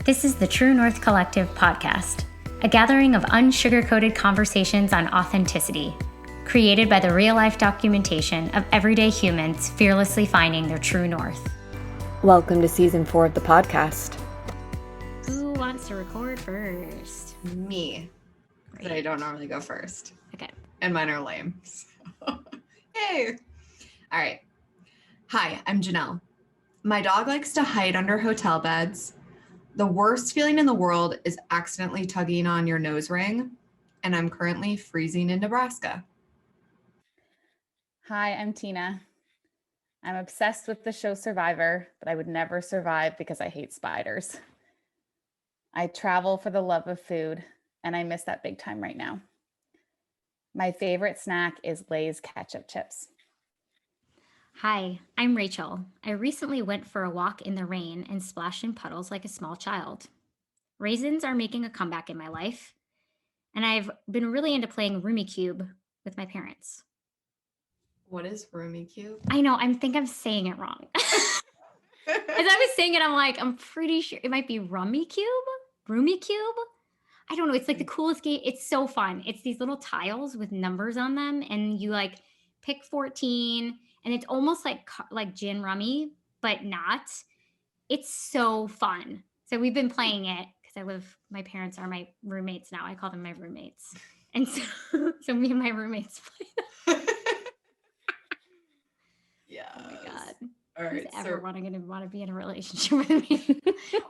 This is the True North Collective podcast, a gathering of unsugar-coated conversations on authenticity, created by the real-life documentation of everyday humans fearlessly finding their true north. Welcome to Season 4 of the podcast. Who wants to record first? Me. But I don't normally go first. Okay. And mine are lame. So. Hey. All right. Hi, I'm Jenell. My dog likes to hide under hotel beds. The worst feeling in the world is accidentally tugging on your nose ring. And I'm currently freezing in Nebraska. Hi, I'm Tina. I'm obsessed with the show Survivor, but I would never survive because I hate spiders. I travel for the love of food, and I miss that big time right now. My favorite snack is Lay's ketchup chips. Hi, I'm Rachel. I recently went for a walk in the rain and splashed in puddles like a small child. Raisins are making a comeback in my life, and I've been really into playing Roomy Cube with my parents. What is Roomy Cube? I know, I think I'm saying it wrong. As I was saying it, I'm like, I'm pretty sure it might be Rummy Cube? Roomy Cube? I don't know. It's like the coolest game. It's so fun. It's these little tiles with numbers on them, and you like pick 14, and it's almost like gin rummy, but not. It's so fun. So we've been playing it because my parents are my roommates now. I call them my roommates. And so me and my roommates play. Yeah. Oh my God. All right. Who's ever want to be in a relationship with me?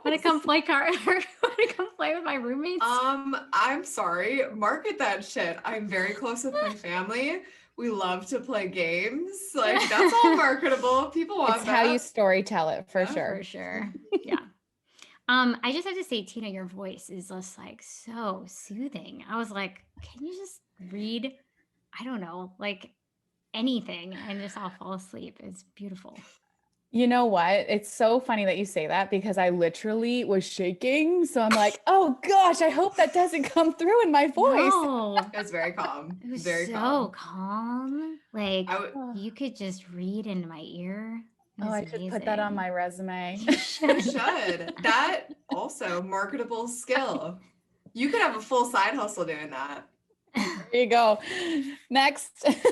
Want to come play card? Want to come play with my roommates? I'm sorry. Market that shit. I'm very close with my family. We love to play games. Like that's all marketable. People want It's that. how you story tell it, for sure. For sure. Yeah. I just have to say, Tina, your voice is just like so soothing. I was like, can you just read? I don't know, like anything, and just I'll fall asleep. It's beautiful. You know what? It's so funny that you say that because I literally was shaking. So I'm like, oh gosh, I hope that doesn't come through in my voice. No, It was very calm. it was Very so calm. Like I you could just read into my ear. It Oh, was I should put that on amazing. my resume. You should. That also marketable skill. You could have a full side hustle doing that. There you go. Next.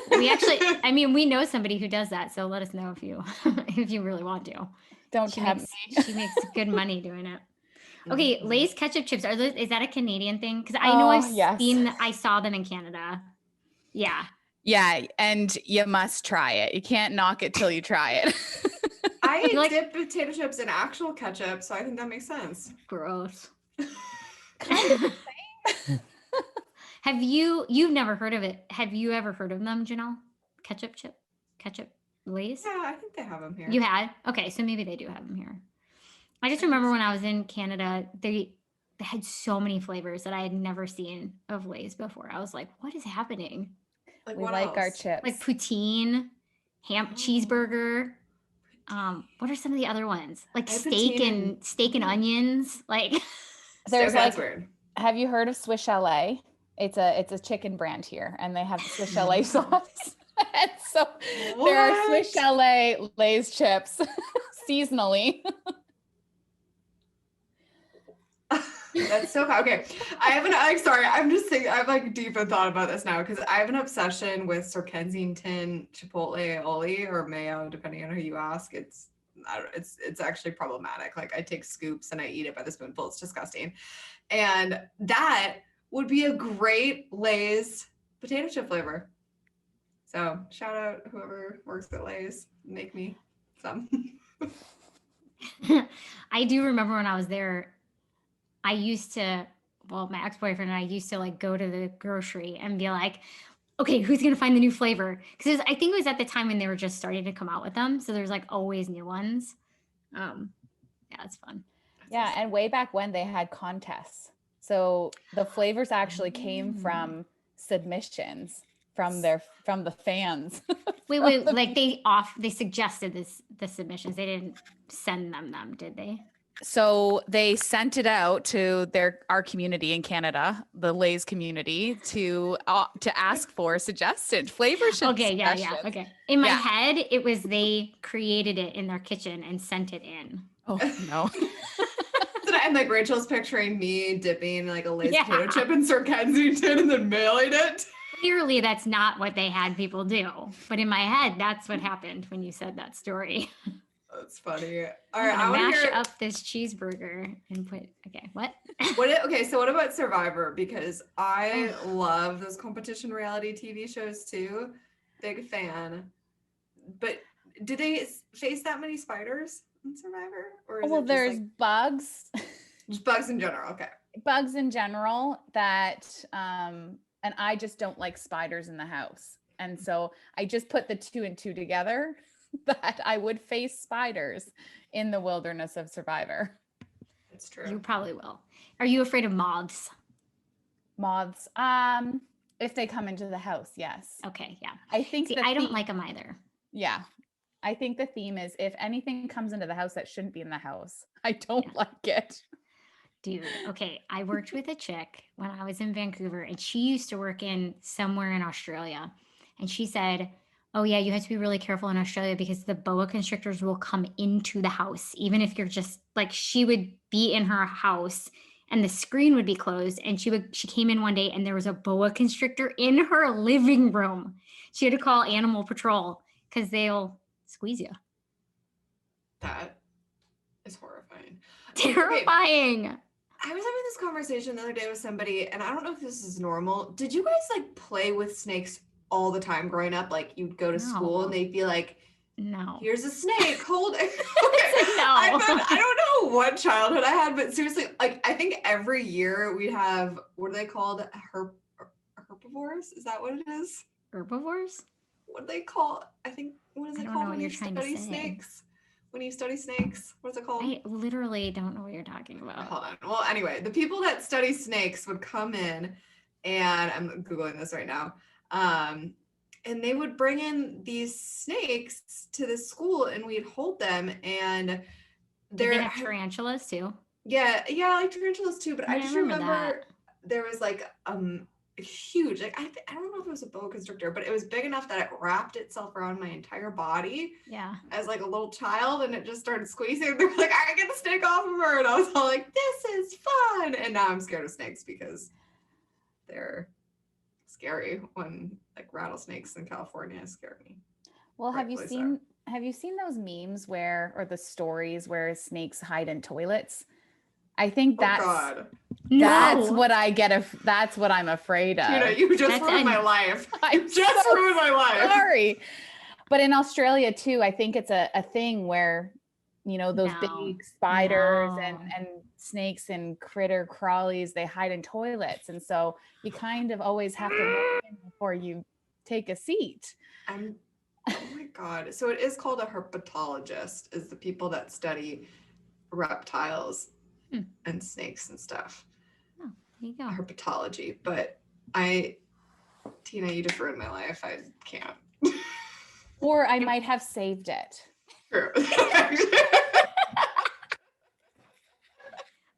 We know somebody who does that. So let us know if you really want to. Don't She tempt makes, me. she makes good money doing it. Okay, Mhm. Lay's ketchup chips. Is that a Canadian thing? Because I know yes. I saw them in Canada. Yeah. Yeah, and you must try it. You can't knock it till you try it. I dip potato chips in actual ketchup, so I think that makes sense. Gross. Kind of the same. You've never heard of it? Have you ever heard of them, Jenell? Ketchup Lay's? Yeah, I think they have them here. You had? Okay, so maybe they do have them here. I just remember when I was in Canada, they had so many flavors that I had never seen of Lay's before. I was like, what is happening? Like We what like else? our chips. Like poutine, cheeseburger. What are some of the other ones? Like I had steak poutine and onions. Like There's that's like, weird. have you heard of Swiss Chalet? It's a chicken brand here, and they have Swiss Chalet sauce. And so there are Swiss Chalet Lay's chips seasonally. That's so okay. I'm just thinking. I'm like deep in thought about this now because I have an obsession with Sir Kensington Chipotle aioli or mayo, depending on who you ask. It's actually problematic. Like I take scoops and I eat it by the spoonful. It's disgusting, and that would be a great Lay's potato chip flavor. So shout out whoever works at Lay's. Make me some. I do remember when I was there, my ex-boyfriend and I used to like go to the grocery and be like, okay, who's going to find the new flavor? Because I think it was at the time when they were just starting to come out with them. So there's like always new ones. Yeah, it's fun. Yeah, and way back when they had contests. So the flavors actually came from submissions from the fans. Wait, like they suggested the submissions. They didn't send them, did they? So they sent it out to our community in Canada, the Lay's community, to ask for suggested flavors. Okay, yeah. Okay. In my head, it was they created it in their kitchen and sent it in. Oh no. It's an And like Rachel's picturing me dipping like a Lay's Yeah. potato chip in Sir Kensington and then mailing it. Clearly, that's not what they had people do. But in my head, that's what happened when you said that story. That's funny. All I'm right, gonna I want to mash hear up this cheeseburger and put. Okay, what? okay, so what about Survivor? Because I love those competition reality TV shows too. Big fan. But do they face that many spiders in Survivor? Or is Well, it just there's like bugs. just bugs in general? Okay. Bugs in general that and I just don't like spiders in the house. And so I just put the 2 and 2 together that I would face spiders in the wilderness of Survivor. It's true. You probably will. Are you afraid of moths? Moths. If they come into the house, yes. Okay, yeah. I think See, I don't like them either. Yeah. I think the theme is if anything comes into the house that shouldn't be in the house, I don't like it. Dude, okay. I worked with a chick when I was in Vancouver, and she used to work in somewhere in Australia. And she said, oh, yeah, you have to be really careful in Australia because the boa constrictors will come into the house, even if you're just like, she would be in her house and the screen would be closed. And she came in one day and there was a boa constrictor in her living room. She had to call animal patrol because they'll squeeze you. That is horrifying. Terrifying. Okay. I was having this conversation the other day with somebody, and I don't know if this is normal. Did you guys like play with snakes all the time growing up? Like you'd go to school and they'd be like, no, here's a snake, hold it. No. I don't know what childhood I had, but seriously, like I think every year we'd have, what are they called? Herbivores? Is that what it is? Herbivores? What do they call? I think, what is it called when you study snakes? When you study snakes, what's it called? I literally don't know what you're talking about. Hold on. Well, anyway, the people that study snakes would come in, and I'm Googling this right now, and they would bring in these snakes to the school, and we'd hold them, and they have tarantulas too. Yeah, I like tarantulas too, but I just remember that. There was like huge, like I don't know if it was a boa constrictor, but it was big enough that it wrapped itself around my entire body. Yeah. As like a little child, and it just started squeezing. They were like, I get the snake off of her, and I was all like, this is fun. And now I'm scared of snakes because they're scary. When like rattlesnakes in California scare me. Well, have you seen those memes or the stories where snakes hide in toilets? I think that's what I get. That's what I'm afraid of. Tina, you just ruined my life. You just ruined my life. Sorry. But in Australia too, I think it's a thing where, you know, those big spiders and snakes and critter crawlies, they hide in toilets. And so you kind of always have to look in before you take a seat. Oh my God. So it is called a herpetologist, is the people that study reptiles and snakes and stuff. Oh, there you go. Herpetology. But Tina, you just ruined my life. I can't. Or I might have saved it. True.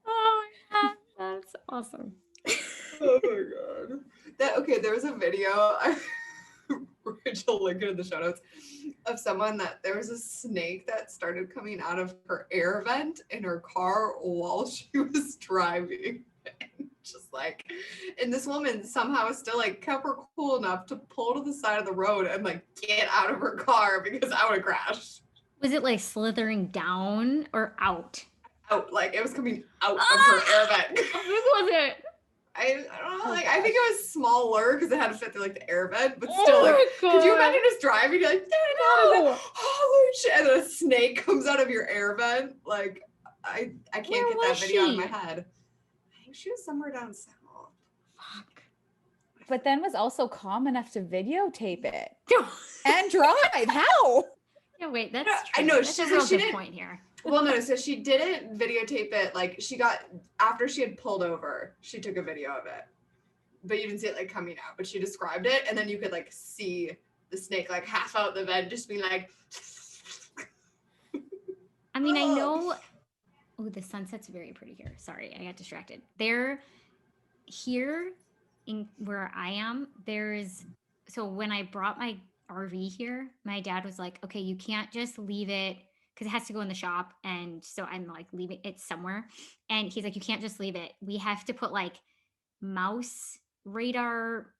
Oh my God, that's awesome. Oh my God. There was a video, Rachel linked it in the show notes, of someone that there was a snake that started coming out of her air vent in her car while she was driving. And this woman somehow still like kept her cool enough to pull to the side of the road and like get out of her car because I would have crashed. Was it like slithering down or out? Out, like it was coming out of her air vent. How big was it? I don't know, like I think it was smaller because it had to fit through like the air vent, but still, like, could you imagine just driving? You're like, no. Holy shit! And then a snake comes out of your air vent. Like, I can't get that video out of my head. I think she was somewhere down south. Fuck. But then was also calm enough to videotape it and drive. How? Yeah, wait, that's true. I know. That's a real good point here. Well, no, so she didn't videotape it. Like after she had pulled over, she took a video of it. But you didn't see it like coming out, but she described it. And then you could like see the snake like half out the vent, just being like. I mean, I know. Oh, the sunset's very pretty here. Sorry, I got distracted. Here in where I am, so when I brought my RV here, my dad was like, okay, you can't just leave it because it has to go in the shop. And so I'm like leaving it somewhere. And he's like, you can't just leave it. We have to put like mouse radar.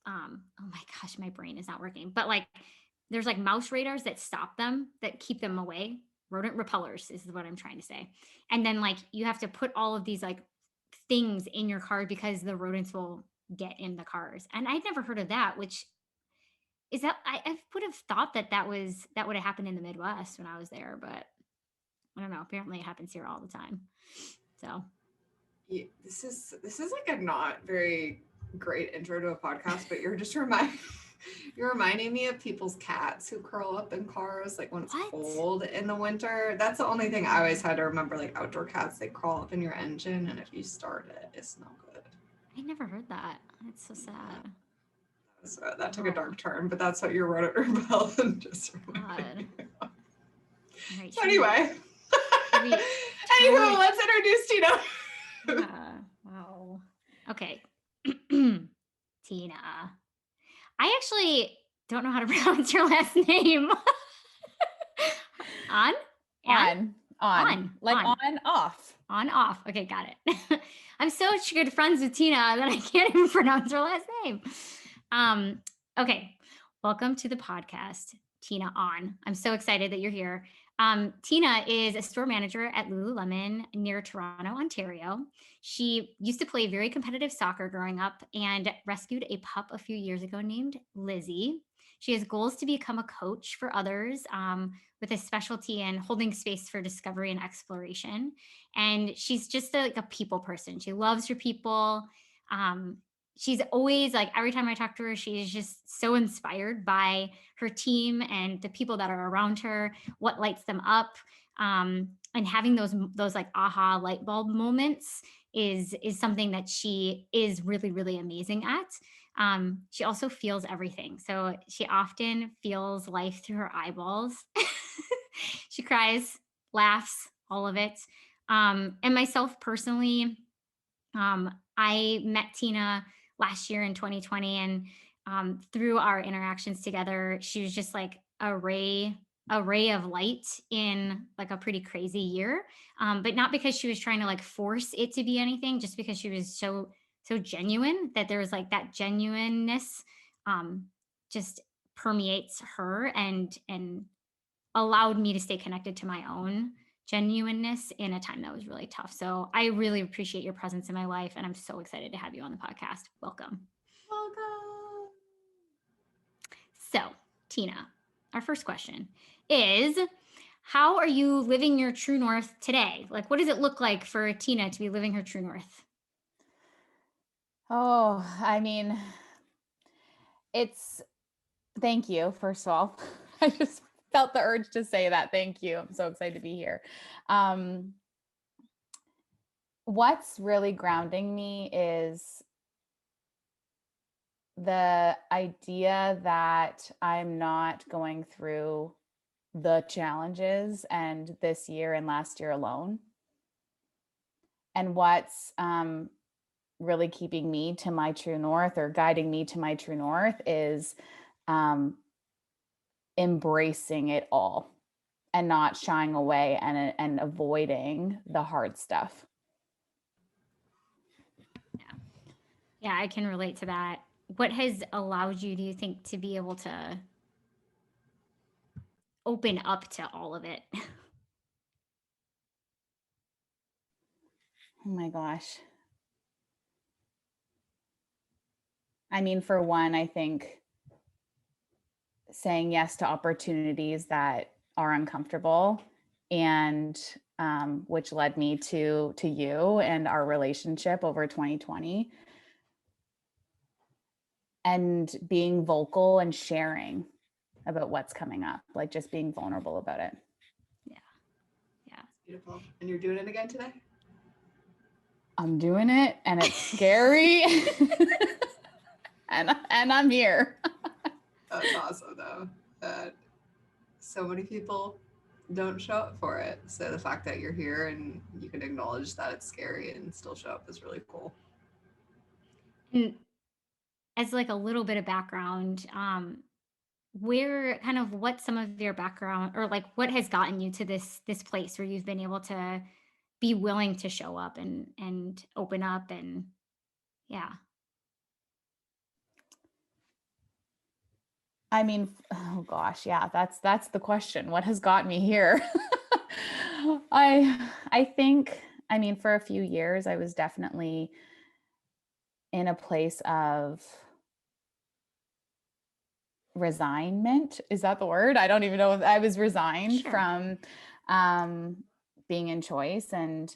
Oh my gosh, my brain is not working. But like there's like mouse radars that stop them, that keep them away. Rodent repellers is what I'm trying to say. And then like you have to put all of these like things in your car because the rodents will get in the cars. And I'd never heard of that, which is that I would have thought that would have happened in the Midwest when I was there, but I don't know. Apparently it happens here all the time. So Yeah, this is like a not very great intro to a podcast, but you're you're reminding me of people's cats who curl up in cars like when it's What? cold in the winter. That's the only thing I always had to remember, like outdoor cats, they crawl up in your engine, and if you start it, it's no good. I never heard that. It's so sad. So that took a dark turn, but that's what your rodent repellent just reminded me of. All right, So anyway, we- anywho, let's introduce Tina. Wow. Okay. Tina. I actually don't know how to pronounce your last name. On? Like On. on, off. On, off. Okay, got it. I'm such good friends with Tina that I can't even pronounce her last name. Okay. Welcome to the podcast, Tina Ahn. I'm so excited that you're here. Tina is a store manager at Lululemon near Toronto, Ontario. She used to play very competitive soccer growing up and rescued a pup a few years ago named Lizzie. She has goals to become a coach for others with a specialty in holding space for discovery and exploration. And she's just like a people person. She loves her people. She's always like, every time I talk to her, she's just so inspired by her team and the people that are around her, what lights them up. And having those like aha light bulb moments is something that she is really, really amazing at. She also feels everything. So she often feels life through her eyeballs. She cries, laughs, all of it. And myself personally, I met Tina last year in 2020, and through our interactions together, she was just like a ray of light in like a pretty crazy year. But not because she was trying to like force it to be anything, just because she was so genuine, that there was like that genuineness just permeates her and allowed me to stay connected to my own genuineness in a time that was really tough. So I really appreciate your presence in my life, and I'm so excited to have you on the podcast. Welcome. Welcome. So, Tina, our first question is, how are you living your true north today? Like, what does it look like for Tina to be living her true north? Oh, I mean, thank you, first of all. I just felt the urge to say that. Thank you. I'm so excited to be here. What's really grounding me is the idea that I'm not going through the challenges and this year and last year alone. And what's really keeping me to my true north, or guiding me to my true north, is embracing it all and not shying away and avoiding the hard stuff. Yeah, I can relate to that. What has allowed you, do you think, to be able to open up to all of it? Oh my gosh. I mean, for one, I think saying yes to opportunities that are uncomfortable, and which led me to you and our relationship over 2020, and being vocal and sharing about what's coming up, like just being vulnerable about it. Yeah. Beautiful. And you're doing it again today? I'm doing it, and it's scary. and I'm here. That's awesome though. That so many people don't show up for it. So the fact that you're here and you can acknowledge that it's scary and still show up is really cool. And as like a little bit of background, what some of your background, or like what has gotten you to this place where you've been able to be willing to show up and open up and yeah. I mean, oh gosh, yeah, that's the question. What has got me here? I think, I mean, for a few years, I was definitely in a place of resignment. Is that the word? I don't even know if I was resigned Sure. from being in choice, and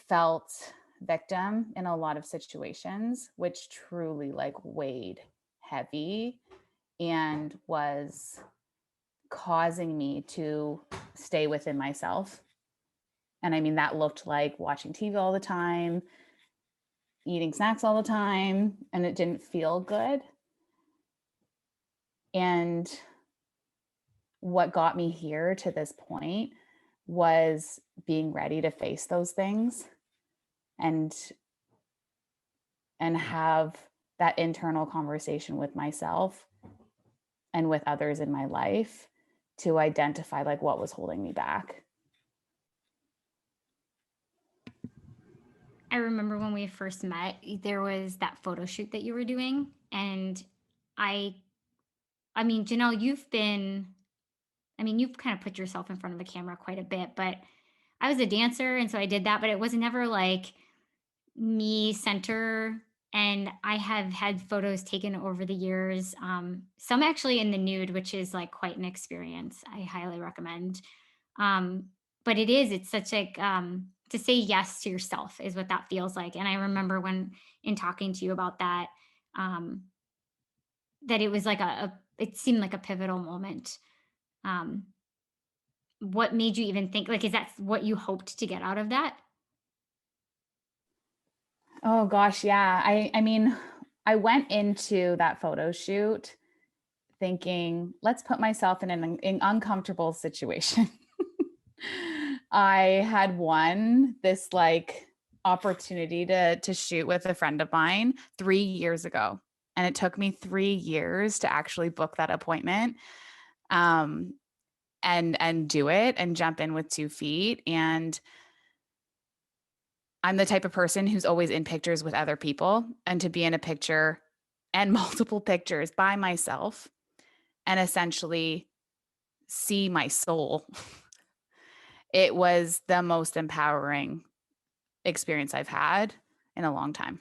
felt victim in a lot of situations, which truly like weighed heavy and was causing me to stay within myself. And I mean, that looked like watching TV all the time, eating snacks all the time, and it didn't feel good. And what got me here to this point was being ready to face those things and have that internal conversation with myself and with others in my life to identify like what was holding me back. I remember when we first met, there was that photo shoot that you were doing, and I I mean, Jenell, you've kind of put yourself in front of the camera quite a bit, but I was a dancer, and so I did that, but it was never like me center. And I have had photos taken over the years, some actually in the nude, which is like quite an experience. I highly recommend. Um, but it's such like, to say yes to yourself is what that feels like. And I remember when in talking to you about that, um, that it was like it seemed like a pivotal moment. Um, what made you even think, like, is that what you hoped to get out of that? Oh gosh, yeah. I mean, I went into that photo shoot thinking, let's put myself in an uncomfortable situation. I had won this like opportunity to shoot with a friend of mine 3 years ago. And it took me 3 years to actually book that appointment. Um, and do it and jump in with 2 feet. And I'm the type of person who's always in pictures with other people, and to be in a picture and multiple pictures by myself and essentially see my soul. It was the most empowering experience I've had in a long time.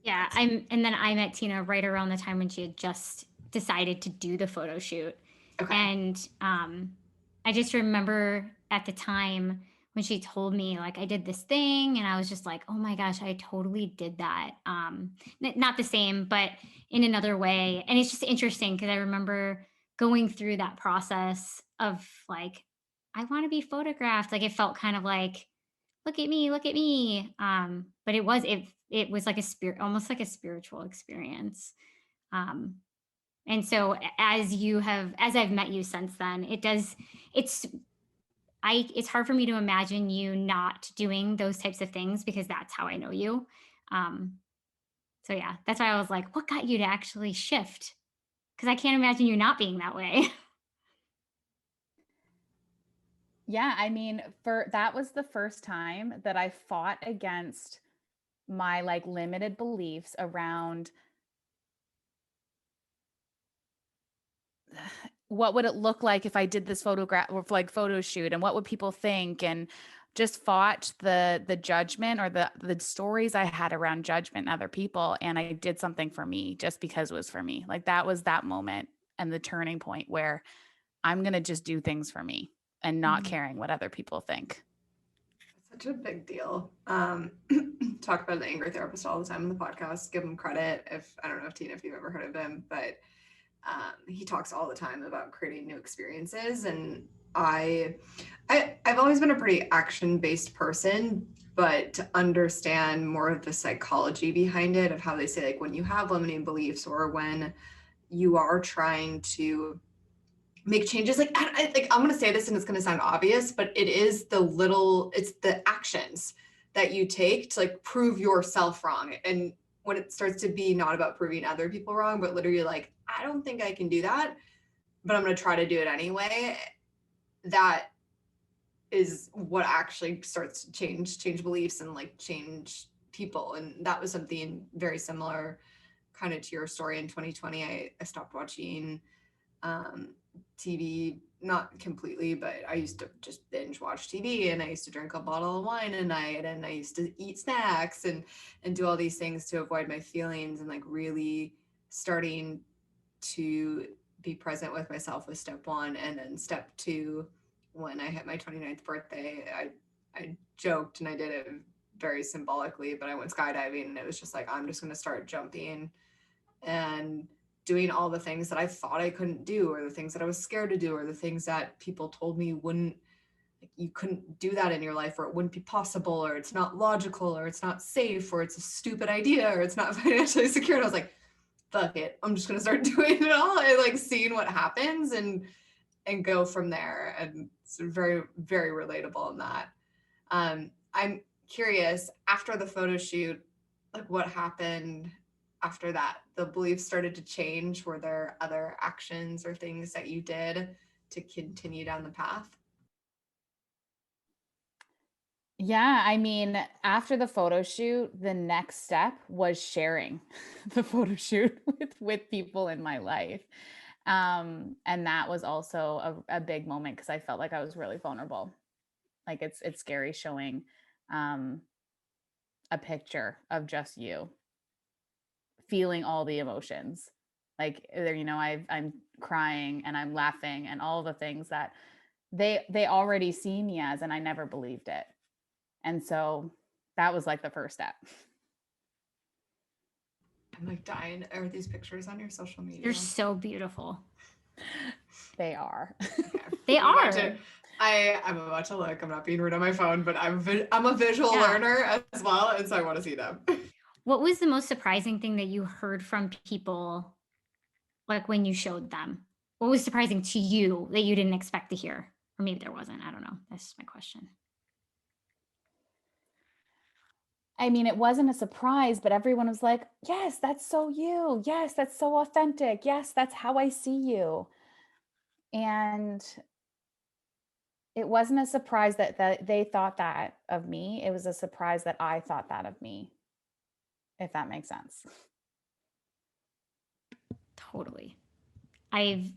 Yeah, and then I met Tina right around the time when she had just decided to do the photo shoot. Okay. And I just remember at the time when she told me like I did this thing, and I was just like, "Oh my gosh, I totally did that." Not the same, but in another way. And it's just interesting because I remember going through that process of like I want to be photographed. Like it felt kind of like look at me. But it was like a spirit, almost like a spiritual experience. Um, and so as I've met you since then, it's, it's hard for me to imagine you not doing those types of things because that's how I know you. Um, so yeah, that's why I was like, what got you to actually shift? Because I can't imagine you not being that way. Yeah, I mean, for that was the first time that I fought against my like limited beliefs around what would it look like if I did this photograph or like photo shoot, and what would people think, and just fought the judgment or the stories I had around judgment in other people. And I did something for me just because it was for me. Like that was that moment and the turning point where I'm going to just do things for me and not Mhm. caring what other people think. Such a big deal. Talk about the anger therapist all the time in the podcast. Give him credit. I don't know if Tina, if you've ever heard of him, but he talks all the time about creating new experiences. And I've always been a pretty action-based person, but to understand more of the psychology behind it, of how they say like when you have limiting beliefs or when you are trying to make changes, like I'm going to say this and it's going to sound obvious, but it's the actions that you take to like prove yourself wrong. And when it starts to be not about proving other people wrong, but literally like, I don't think I can do that, but I'm going to try to do it anyway. That is what actually starts to change beliefs and like change people. And that was something very similar kind of to your story in 2020. I stopped watching TV, not completely, but I used to just binge watch TV, and I used to drink a bottle of wine a night, and I used to eat snacks and do all these things to avoid my feelings, and like really starting to be present with myself was step one. And then step two, when I hit my 29th birthday, I joked and I did it very symbolically, but I went skydiving, and it was just like, I'm just going to start jumping and doing all the things that I thought I couldn't do, or the things that I was scared to do, or the things that people told me wouldn't, like, you couldn't do that in your life, or it wouldn't be possible, or it's not logical, or it's not safe, or it's a stupid idea, or it's not financially secure. And I was like, fuck it, I'm just gonna start doing it all, and like seeing what happens and go from there. And it's very, very relatable in that. I'm curious, after the photo shoot, like what happened after that? The beliefs started to change. Were there other actions or things that you did to continue down the path? Yeah, I mean, after the photo shoot, the next step was sharing the photo shoot with people in my life. And that was also a big moment because I felt like I was really vulnerable. Like it's scary showing a picture of just you feeling all the emotions. Like there, I'm crying and I'm laughing and all the things that they already see me as, and I never believed it. And so that was like the first step. I'm like dying. Are these pictures on your social media? They're so beautiful. They are. Okay. They are. I'm about to look. I'm not being rude on my phone, but I'm a visual learner as well, and so I want to see them. What was the most surprising thing that you heard from people, like when you showed them? What was surprising to you that you didn't expect to hear? Or maybe there wasn't. I don't know. That's just my question. I mean, it wasn't a surprise, but everyone was like, yes, that's so you. Yes, that's so authentic. Yes, that's how I see you. And it wasn't a surprise that they thought that of me. It was a surprise that I thought that of me, if that makes sense. Totally. I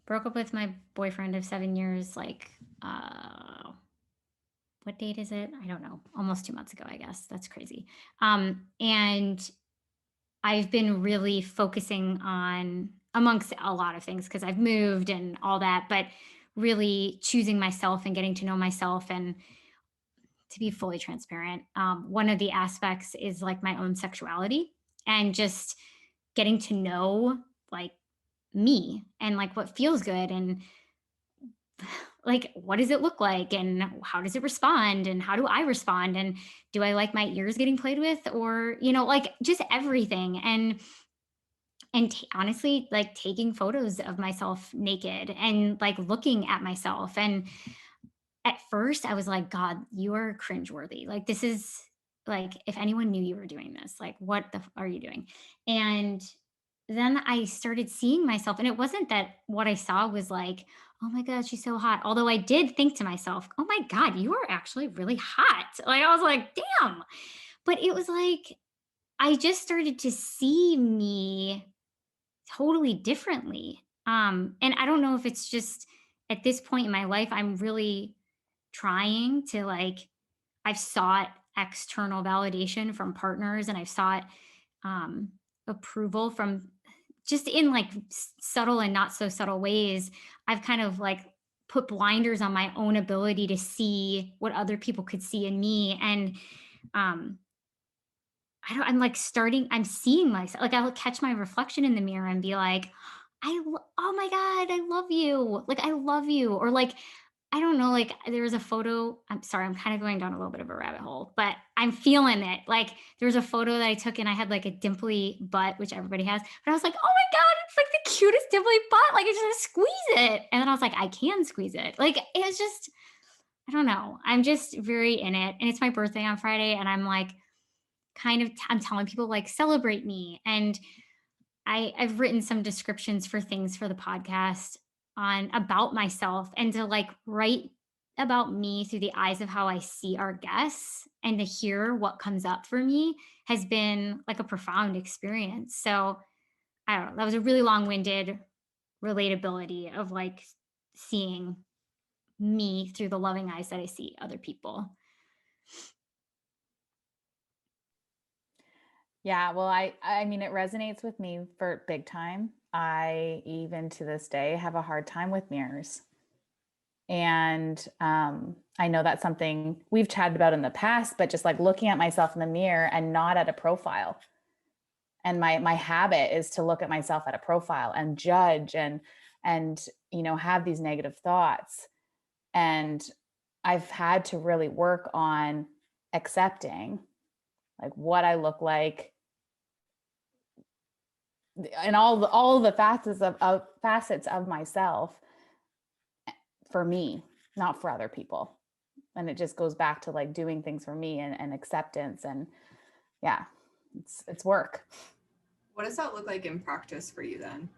broke up with my boyfriend of 7 years, like, what date is it? I don't know. Almost 2 months ago, I guess. That's crazy. And I've been really focusing on, amongst a lot of things, because I've moved and all that, but really choosing myself and getting to know myself. And to be fully transparent, one of the aspects is like my own sexuality, and just getting to know like me and like what feels good, and like what does it look like, and how does it respond, and how do I respond, and do I like my ears getting played with, or like just everything. And honestly, like taking photos of myself naked and like looking at myself. And at first I was like, God, you are cringeworthy. Like, this is like, if anyone knew you were doing this, like, what are you doing? And then I started seeing myself, and it wasn't that what I saw was like, oh my God, she's so hot. Although I did think to myself, oh my God, you are actually really hot. Like, I was like, damn. But it was like, I just started to see me totally differently. And I don't know if it's just at this point in my life, I'm really trying to like, I've sought external validation from partners, and I've sought um, approval from just in like subtle and not so subtle ways. I've kind of like put blinders on my own ability to see what other people could see in me. And um, I'm like I'm seeing myself, like I'll catch my reflection in the mirror and be like, oh my God, I love you. Like, I love you. Or like, I don't know, like there was a photo. I'm sorry, I'm kind of going down a little bit of a rabbit hole, but I'm feeling it. Like there was a photo that I took, and I had like a dimply butt, which everybody has. But I was like, oh my God, it's like the cutest dimply butt. Like I just want to squeeze it. And then I was like, I can squeeze it. Like it was just, I don't know. I'm just very in it. And it's my birthday on Friday. And I'm like, I'm telling people like, celebrate me. And I've written some descriptions for things for the podcast on about myself and to like write about me through the eyes of how I see our guests and to hear what comes up for me has been like a profound experience. So I don't know. That was a really long-winded relatability of like seeing me through the loving eyes that I see other people. Yeah, well, I mean, it resonates with me for big time. I even to this day have a hard time with mirrors. And I know that's something we've chatted about in the past, but just like looking at myself in the mirror and not at a profile. And my habit is to look at myself at a profile and judge and have these negative thoughts. And I've had to really work on accepting like what I look like and all the facets of myself for me, not for other people. And it just goes back to like doing things for me and acceptance. And yeah, it's work. What does that look like in practice for you then?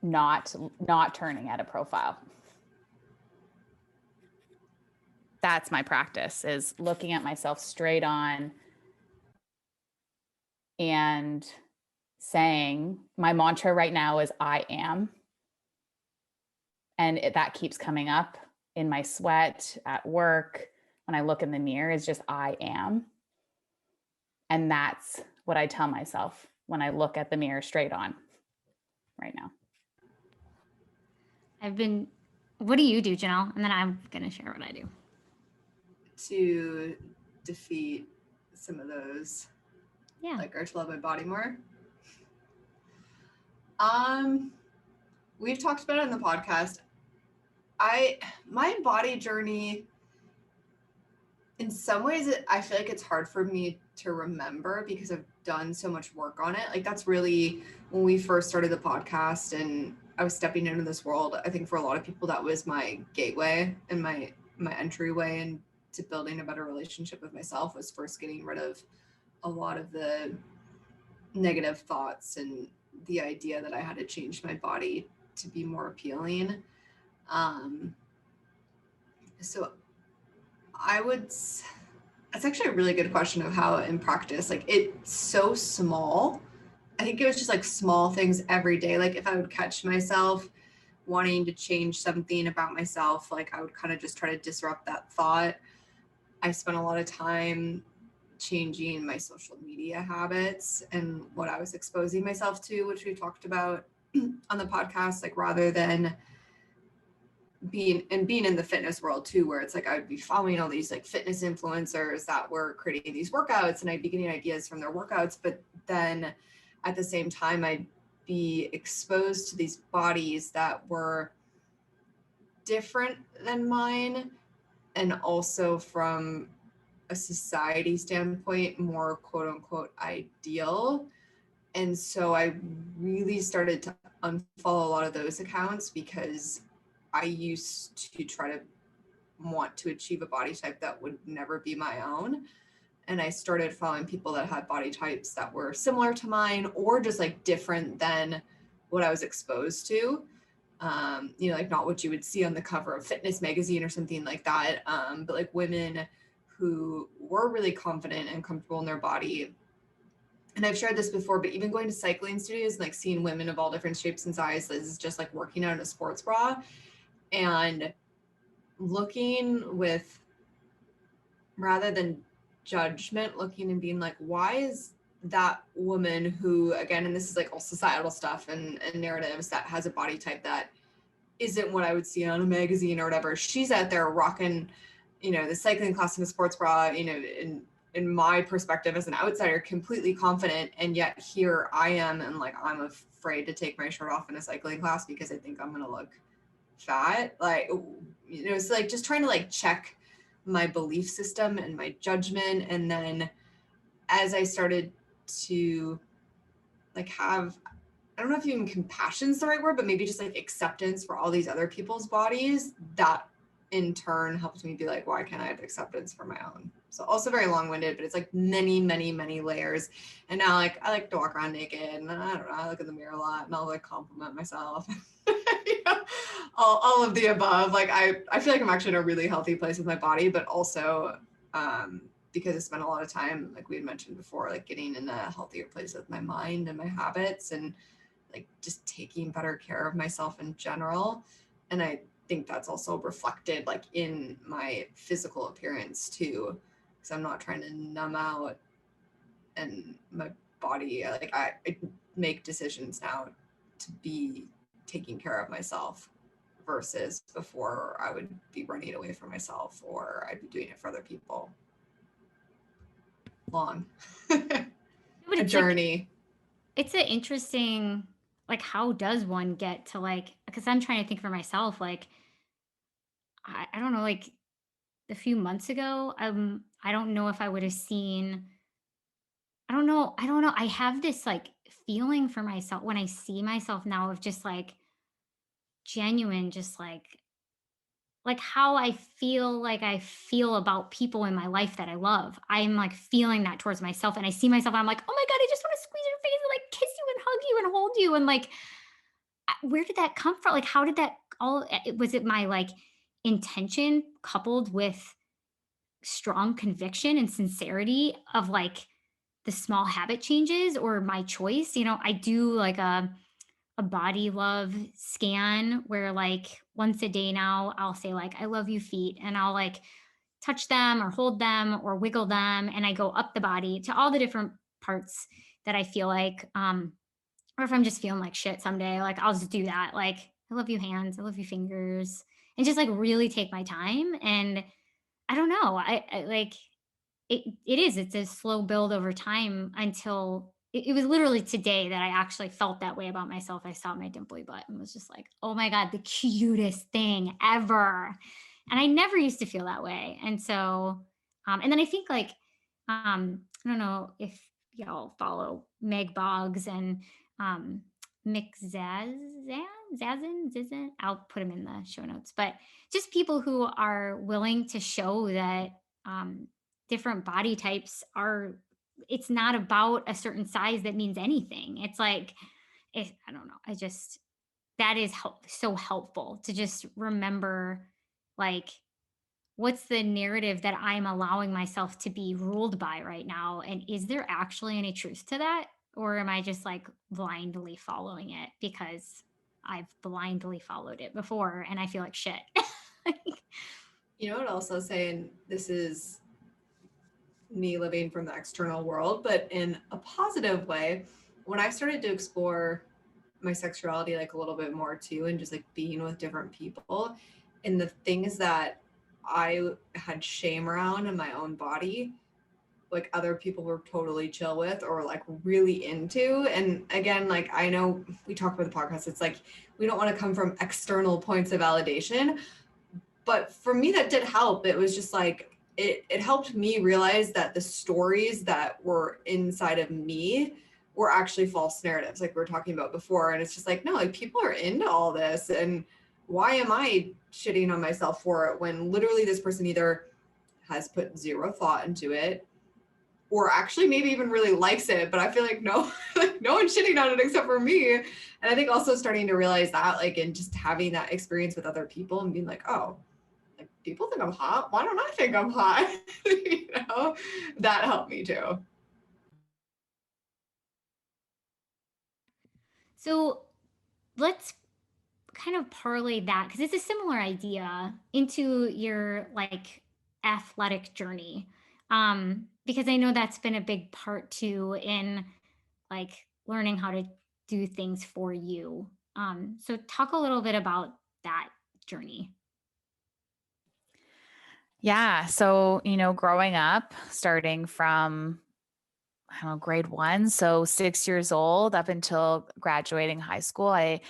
Not turning at a profile. That's my practice, is looking at myself straight on and saying, my mantra right now is I am. And that keeps coming up in my sweat, at work, when I look in the mirror, is just I am. And that's what I tell myself when I look at the mirror straight on right now. What do you do, Jenell? And then I'm going to share what I do. To defeat some of those, like or to love my body more. We've talked about it in the podcast. My body journey, in some ways, I feel like it's hard for me to remember because I've done so much work on it. Like that's really when we first started the podcast and I was stepping into this world. I think for a lot of people that was my gateway and my entryway into building a better relationship with myself, was first getting rid of a lot of the negative thoughts and the idea that I had to change my body to be more appealing. So that's actually a really good question of how in practice, like it's so small. I think it was just like small things every day. Like if I would catch myself wanting to change something about myself, like I would kind of just try to disrupt that thought. I spent a lot of time changing my social media habits and what I was exposing myself to, which we talked about on the podcast, like rather than being in the fitness world too, where it's like I would be following all these like fitness influencers that were creating these workouts and I'd be getting ideas from their workouts, but then at the same time I'd be exposed to these bodies that were different than mine, and also from a society standpoint more quote unquote ideal. And so I really started to unfollow a lot of those accounts because I used to try to want to achieve a body type that would never be my own. And I started following people that had body types that were similar to mine or just like different than what I was exposed to. Like not what you would see on the cover of Fitness magazine or something like that. But like women who were really confident and comfortable in their body. And I've shared this before, but even going to cycling studios and like seeing women of all different shapes and sizes just like working out in a sports bra and looking with, rather than judgment, looking and being like, why is that woman who, again, and this is like all societal stuff and narratives, that has a body type that isn't what I would see on a magazine or whatever, she's out there rocking, the cycling class in a sports bra, in my perspective as an outsider, completely confident. And yet here I am, and like, I'm afraid to take my shirt off in a cycling class because I think I'm going to look fat. Like, it's like just trying to like check my belief system and my judgment. And then as I started to like have, I don't know if even compassion is the right word, but maybe just like acceptance for all these other people's bodies, that in turn helps me be like, why can't I have acceptance for my own? So also very long-winded, but it's like many, many, many layers. And now like I like to walk around naked, and I don't know, I look in the mirror a lot and I'll like compliment myself. You know, all of the above. Like I feel like I'm actually in a really healthy place with my body, but also because I spent a lot of time, like we had mentioned before, like getting in a healthier place with my mind and my habits, and like just taking better care of myself in general. And I think that's also reflected like in my physical appearance too, because I'm not trying to numb out, and my body, like I make decisions now to be taking care of myself versus before I would be running away from myself or I'd be doing it for other people. Long. But A it's journey. like, it's an interesting, like, how does one get to like, because I'm trying to think for myself, like, I don't know, like a few months ago, I don't know if I would have seen, I don't know. I have this like feeling for myself when I see myself now of just like genuine, just like how I feel about people in my life that I love. I'm like feeling that towards myself, and I see myself and I'm like, "Oh my god, I just want to squeeze your face and like kiss you and hug you and hold you." And like, where did that come from? Like, how did that all was it my like intention coupled with strong conviction and sincerity of like the small habit changes or my choice? I do like a body love scan where like once a day now I'll say like I love you feet, and I'll like touch them or hold them or wiggle them, and I go up the body to all the different parts that I feel like or if I'm just feeling like shit someday, like I'll just do that. Like I love you hands, I love you fingers, and just like really take my time. And I don't know, I like it's a slow build over time until it was literally today that I actually felt that way about myself. I saw my dimply butt and was just like, oh my God, the cutest thing ever. And I never used to feel that way. And so, and then I think like, I don't know if y'all follow Meg Boggs and Mick Zazin. I'll put him in the show notes, but just people who are willing to show that um, different body types are, it's not about a certain size that means anything. It's like, I don't know. I just, that is so helpful to just remember like, what's the narrative that I'm allowing myself to be ruled by right now? And is there actually any truth to that? Or am I just like blindly following it because I've blindly followed it before and I feel like shit? You know what else I'll say, and this is me living from the external world, but in a positive way, when I started to explore my sexuality like a little bit more too, and just like being with different people, and the things that I had shame around in my own body, like other people were totally chill with or like really into. And again, like I know we talk about the podcast, it's like we don't want to come from external points of validation, but for me that did help. It was just like it helped me realize that the stories that were inside of me were actually false narratives, like we were talking about before. And it's just like, no, like people are into all this, and why am I shitting on myself for it when literally this person either has put zero thought into it or actually maybe even really likes it, but I feel like no, like no one's shitting on it except for me. And I think also starting to realize that, like, and just having that experience with other people and being like, oh, like people think I'm hot. Why don't I think I'm hot? That helped me too. So let's kind of parlay that because it's a similar idea into your like athletic journey. Because I know that's been a big part too in like learning how to do things for you. So talk a little bit about that journey. Yeah. So, growing up, starting from I don't know, grade 1. So 6 years old up until graduating high school, I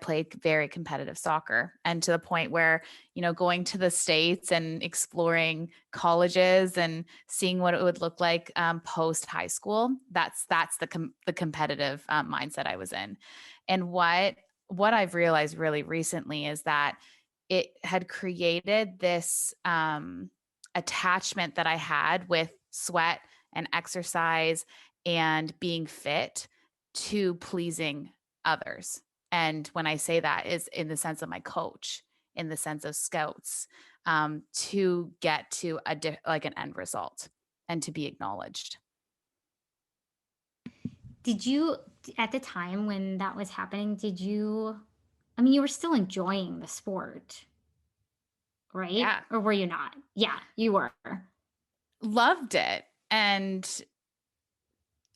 played very competitive soccer, and to the point where, going to the States and exploring colleges and seeing what it would look like post high school. That's the competitive mindset I was in. And what I've realized really recently is that it had created this attachment that I had with sweat and exercise and being fit to pleasing others. And when I say that is in the sense of my coach, in the sense of scouts, to get to like an end result and to be acknowledged. Did you, at the time when that was happening, I mean, you were still enjoying the sport, right? Yeah, Or were you not? Yeah, you were. loved it. And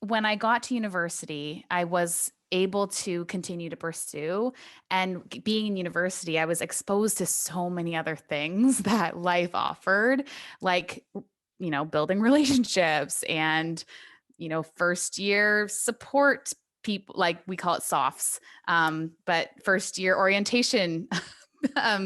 when I got to university, I was able to continue to pursue. And being in university, I was exposed to so many other things that life offered, like, building relationships and, first year support people, like we call it softs, but first year orientation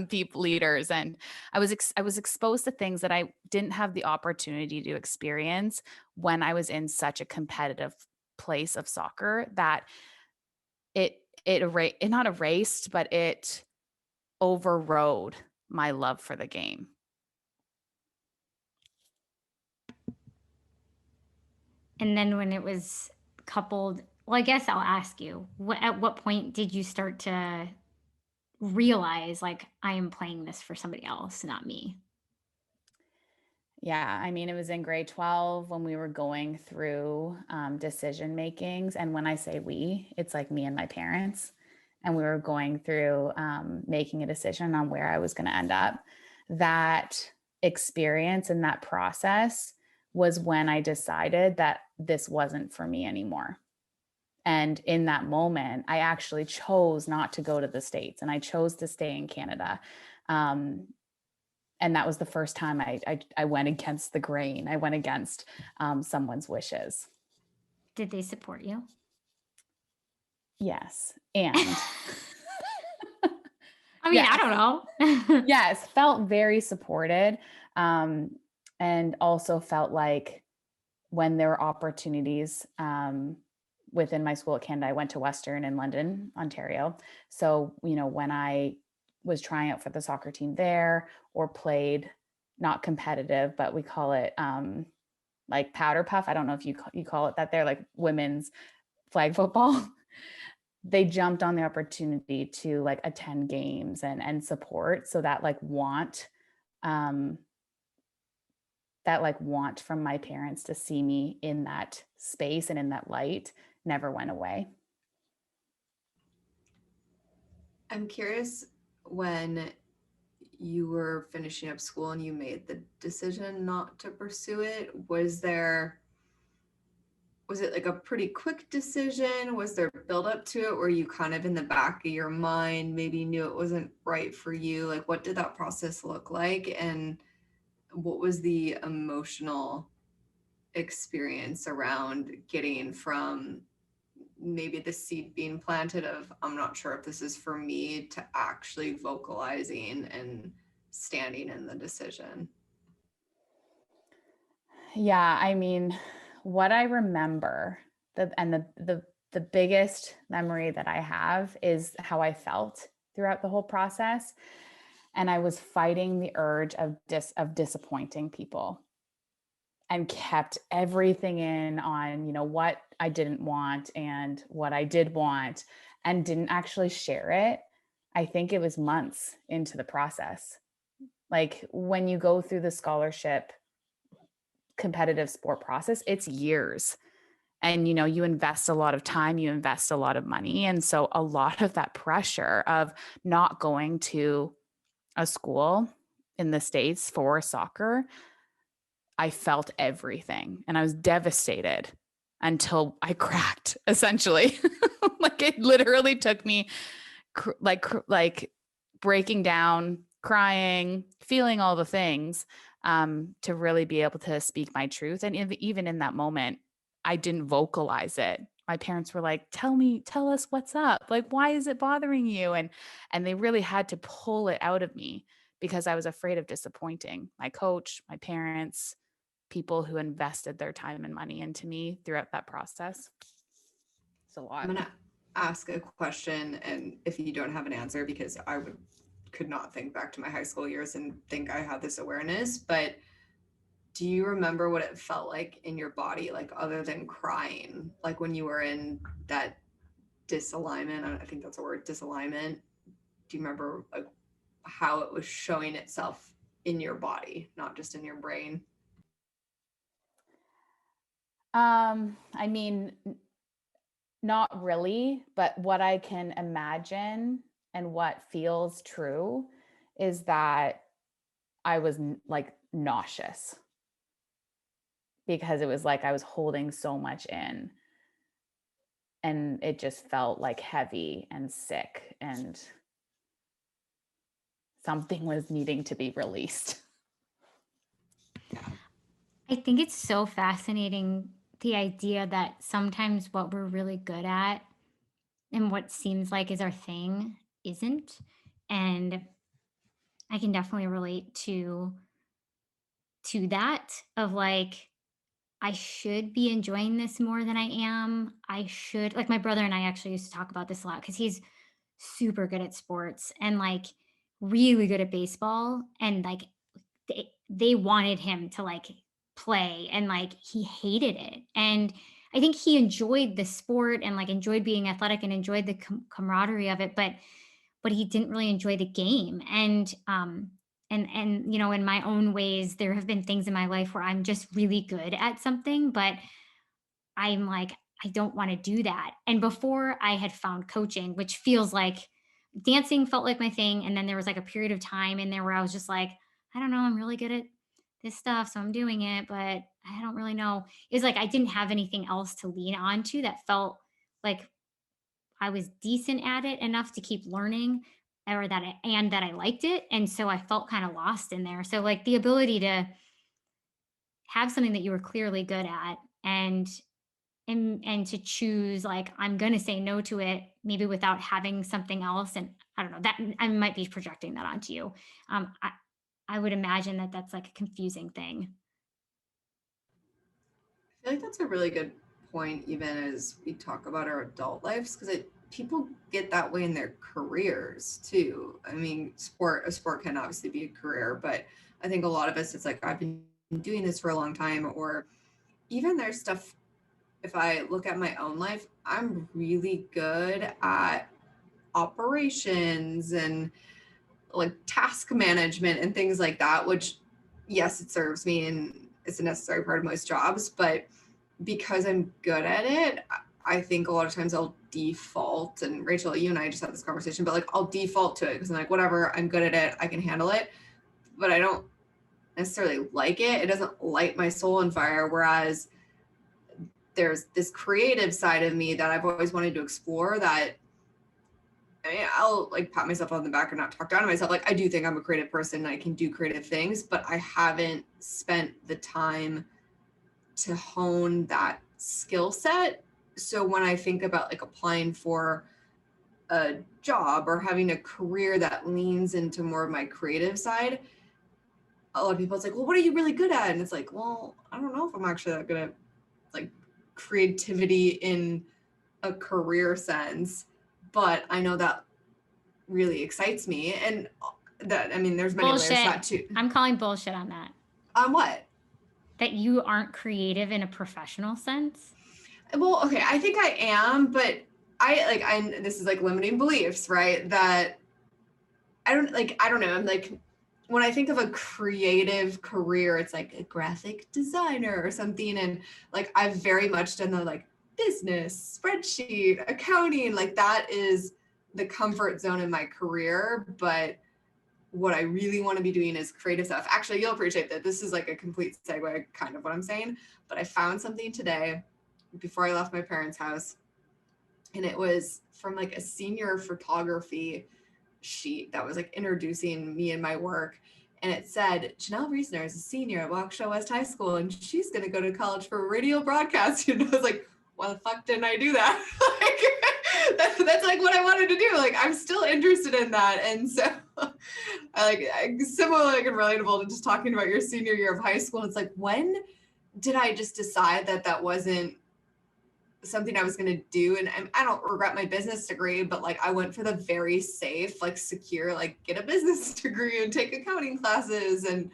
people leaders. And I was exposed to things that I didn't have the opportunity to experience when I was in such a competitive place of soccer, that it not erased, but it overrode my love for the game. And then when it was coupled, well, I guess I'll ask you, at what point did you start to realize, like, I am playing this for somebody else, not me? Yeah, I mean, it was in grade 12 when we were going through decision makings. And when I say we, it's like me and my parents. And we were going through making a decision on where I was going to end up. That experience and that process was when I decided that this wasn't for me anymore. And in that moment, I actually chose not to go to the States, and I chose to stay in Canada. And that was the first time I went against the grain. I went against someone's wishes. Did they support you? Yes. And I mean, yes, I don't know. yes, felt very supported. And also felt like when there were opportunities within my school at Canada, I went to Western in London, Ontario. So, when I was trying out for the soccer team there, or played, not competitive, but we call it like powder puff. I don't know if you call it that there, like women's flag football. They jumped on the opportunity to like attend games and support. So that um, want from my parents to see me in that space and in that light never went away. I'm curious, when you were finishing up school and you made the decision not to pursue it, was it like a pretty quick decision? Was there build up to it? Were you kind of in the back of your mind, maybe knew it wasn't right for you? Like, what did that process look like? And what was the emotional experience around getting from maybe the seed being planted of, I'm not sure if this is for me, to actually vocalizing and standing in the decision? Yeah, I mean, what I remember, the biggest memory that I have is how I felt throughout the whole process. And I was fighting the urge of disappointing people, and kept everything in on, what I didn't want and what I did want, and didn't actually share it. I think it was months into the process. Like, when you go through the scholarship competitive sport process, it's years. And, you invest a lot of time, you invest a lot of money. And so a lot of that pressure of not going to a school in the States for soccer, I felt everything, and I was devastated until I cracked, essentially. Like, it literally took me like breaking down, crying, feeling all the things to really be able to speak my truth. And even in that moment, I didn't vocalize it. My parents were like, tell us what's up. Like, why is it bothering you? And they really had to pull it out of me because I was afraid of disappointing my coach, my parents, people who invested their time and money into me throughout that process. It's a lot. I'm going to ask a question, and if you don't have an answer, because could not think back to my high school years and think I had this awareness, but do you remember what it felt like in your body, like other than crying, like when you were in that disalignment? I think that's a word, disalignment. Do you remember like how it was showing itself in your body, not just in your brain? I mean, not really, but what I can imagine and what feels true is that I was like nauseous because it was like I was holding so much in and it just felt like heavy and sick and something was needing to be released. I think it's so fascinating, the idea that sometimes what we're really good at and what seems like is our thing isn't. And I can definitely relate to that, of like, I should be enjoying this more than I am. I should, like, my brother and I actually used to talk about this a lot because he's super good at sports and like really good at baseball. And like they wanted him to like play and like he hated it. And I think he enjoyed the sport and like enjoyed being athletic and enjoyed the camaraderie of it, but he didn't really enjoy the game. And you know, in my own ways, there have been things in my life where I'm just really good at something, but I'm like, I don't want to do that. And before I had found coaching, which feels like dancing felt like my thing. And then there was like a period of time in there where I was just like, I don't know, I'm really good at this stuff. So I'm doing it, but I don't really know. It's like I didn't have anything else to lean onto that felt like I was decent at it enough to keep learning, or that I liked it. And so I felt kind of lost in there. So like the ability to have something that you were clearly good at and to choose, like, I'm going to say no to it, maybe without having something else. And I don't know, that I might be projecting that onto you. I would imagine that that's like a confusing thing. I feel like that's a really good point, even as we talk about our adult lives, because people get that way in their careers too. I mean, a sport can obviously be a career, but I think a lot of us, it's like, I've been doing this for a long time, or even there's stuff. If I look at my own life, I'm really good at operations and like task management and things like that, which yes, it serves me and it's a necessary part of most jobs, but because I'm good at it, I think a lot of times I'll default, and Rachel, you and I just had this conversation, but like I'll default to it because I'm like, whatever, I'm good at it, I can handle it, but I don't necessarily like it. It doesn't light my soul on fire. Whereas there's this creative side of me that I've always wanted to explore that, I mean, I'll like pat myself on the back or not talk down to myself. Like I do think I'm a creative person and I can do creative things, but I haven't spent the time to hone that skill set. So when I think about like applying for a job or having a career that leans into more of my creative side, a lot of people, it's like, well, what are you really good at? And it's like, well, I don't know if I'm actually that good at like creativity in a career sense, but I know that really excites me. And that, I mean, there's many layers to that too. I'm calling bullshit on that. On what? That you aren't creative in a professional sense. Well, okay, I think I am, but this is like limiting beliefs, right? That I don't know. I'm like, when I think of a creative career, it's like a graphic designer or something. And like, I've very much done the like business, spreadsheet, accounting, like that is the comfort zone in my career. But what I really want to be doing is creative stuff. Actually, you'll appreciate that. This is like a complete segue, kind of what I'm saying. But I found something today before I left my parents' house. And it was from like a senior photography sheet that was like introducing me and my work. and it said Jenell Riesner is a senior at Waukesha West High School, and she's going to go to college for radio broadcasting. And I was like, why the fuck didn't I do that? That's like what I wanted to do. Like, I'm still interested in that. And so similar, like, and relatable to just talking about your senior year of high school. It's like, when did I just decide that that wasn't something I was going to do? And I don't regret my business degree, but like, I went for the very safe, like, secure, like, get a business degree and take accounting classes. And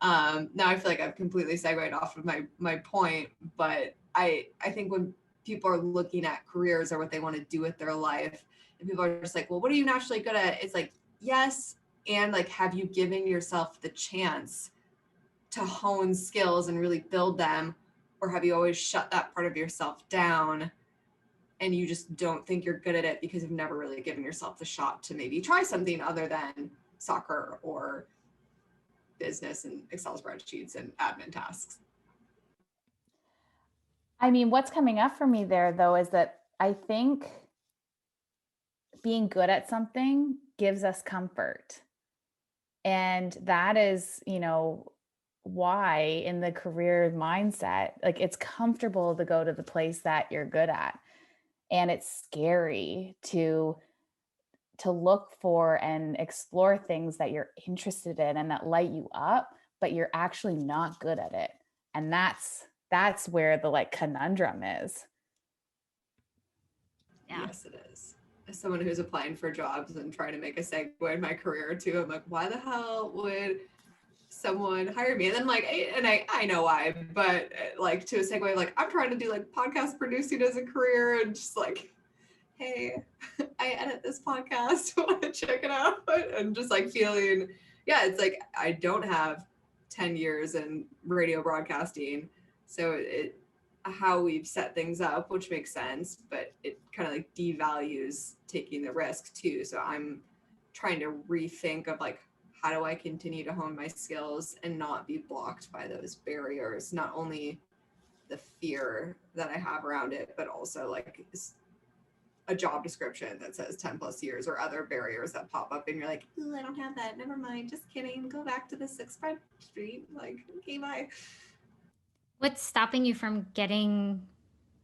now I feel like I've completely segued off of my point, but I think when people are looking at careers or what they want to do with their life, and people are just like, well, what are you naturally good at? It's like, yes. And like, have you given yourself the chance to hone skills and really build them? Or have you always shut that part of yourself down and you just don't think you're good at it because you've never really given yourself the shot to maybe try something other than soccer or business and Excel spreadsheets and admin tasks? I mean, what's coming up for me there, though, is that I think being good at something gives us comfort. And that is, why in the career mindset, like, it's comfortable to go to the place that you're good at. And it's scary to look for and explore things that you're interested in and that light you up, but you're actually not good at it. And that's where the, like, conundrum is. Yeah. Yes, it is. As someone who's applying for jobs and trying to make a segue in my career too, I'm like, why the hell would someone hire me? And then like, I know why, but like, to a segue, like, I'm trying to do like podcast producing as a career, and just like, hey, I edit this podcast, want to check it out? And just like feeling, yeah, it's like, I don't have 10 years in radio broadcasting, so how we've set things up, which makes sense, but it kind of like devalues taking the risk too. So I'm trying to rethink of like, how do I continue to hone my skills and not be blocked by those barriers? Not only the fear that I have around it, but also like a job description that says 10 plus years, or other barriers that pop up and you're like, ooh, I don't have that. Never mind. Just kidding. Go back to the 6th Street. Like, okay, bye. What's stopping you from getting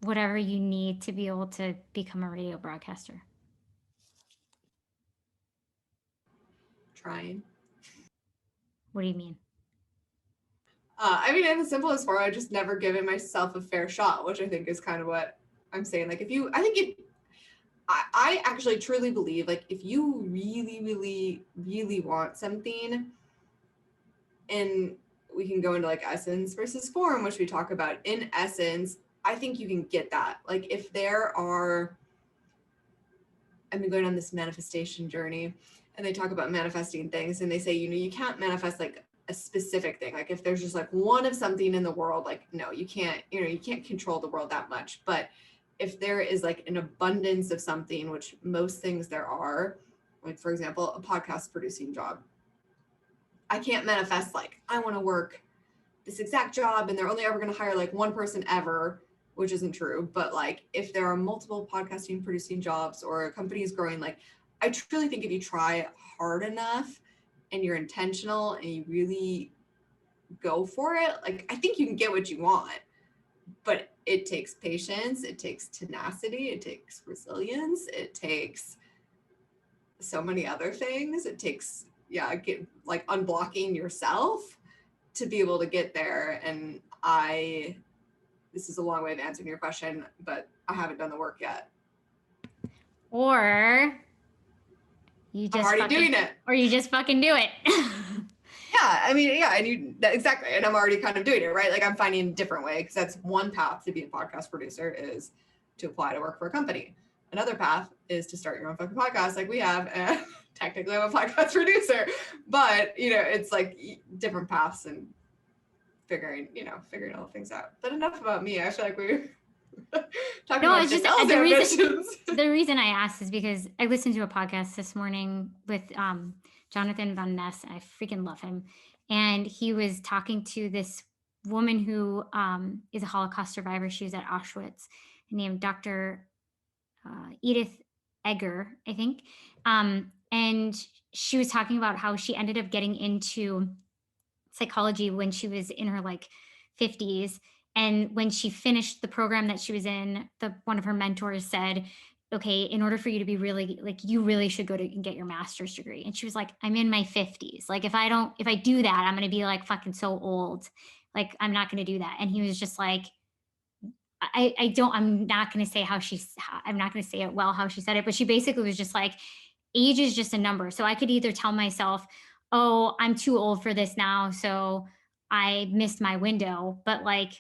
whatever you need to be able to become a radio broadcaster? Trying. What do you mean? I mean, in the simplest form, I just never given myself a fair shot, which I think is kind of what I'm saying. Like, I actually truly believe, like, if you really, really, really want something, and we can go into like essence versus form, which we talk about. In essence, I think you can get that. Like, if there are, I've been going on this manifestation journey, and they talk about manifesting things, and they say, you can't manifest like a specific thing. Like, if there's just like one of something in the world, like, no, you can't control the world that much. But if there is like an abundance of something, which most things there are, like, for example, a podcast producing job, I can't manifest like, I want to work this exact job and they're only ever going to hire like one person ever, which isn't true. But like, if there are multiple podcasting producing jobs, or a company is growing, like, I truly think if you try hard enough and you're intentional and you really go for it, like, I think you can get what you want. But it takes patience, it takes tenacity, it takes resilience, it takes so many other things. It takes, like, unblocking yourself to be able to get there. And this is a long way of answering your question, but I haven't done the work yet. Or you just I'm already doing it. Or you just fucking do it. Yeah, I mean, yeah, and exactly. And I'm already kind of doing it, right? Like, I'm finding a different way, because that's one path to be a podcast producer, is to apply to work for a company. Another path is to start your own fucking podcast like we have, and technically I'm a podcast producer, but it's like different paths and figuring all things out. But enough about me. I feel like we're talking about it's just Jenell's ambitions. The reason I asked is because I listened to a podcast this morning with Jonathan Van Ness. I freaking love him. And he was talking to this woman who is a Holocaust survivor. She was at Auschwitz, named Dr. Edith Egger, I think. And she was talking about how she ended up getting into psychology when she was in her like 50s. And when she finished the program that she was in, one of her mentors said, okay, in order for you to be really like, you really should go to and get your master's degree. And she was like, I'm in my 50s. Like, if I do that, I'm going to be like fucking so old. Like, I'm not going to do that. And he was just like, I'm not going to say I'm not going to say it well how she said it, but she basically was just like, age is just a number. So I could either tell myself, oh, I'm too old for this now, so I missed my window. But like,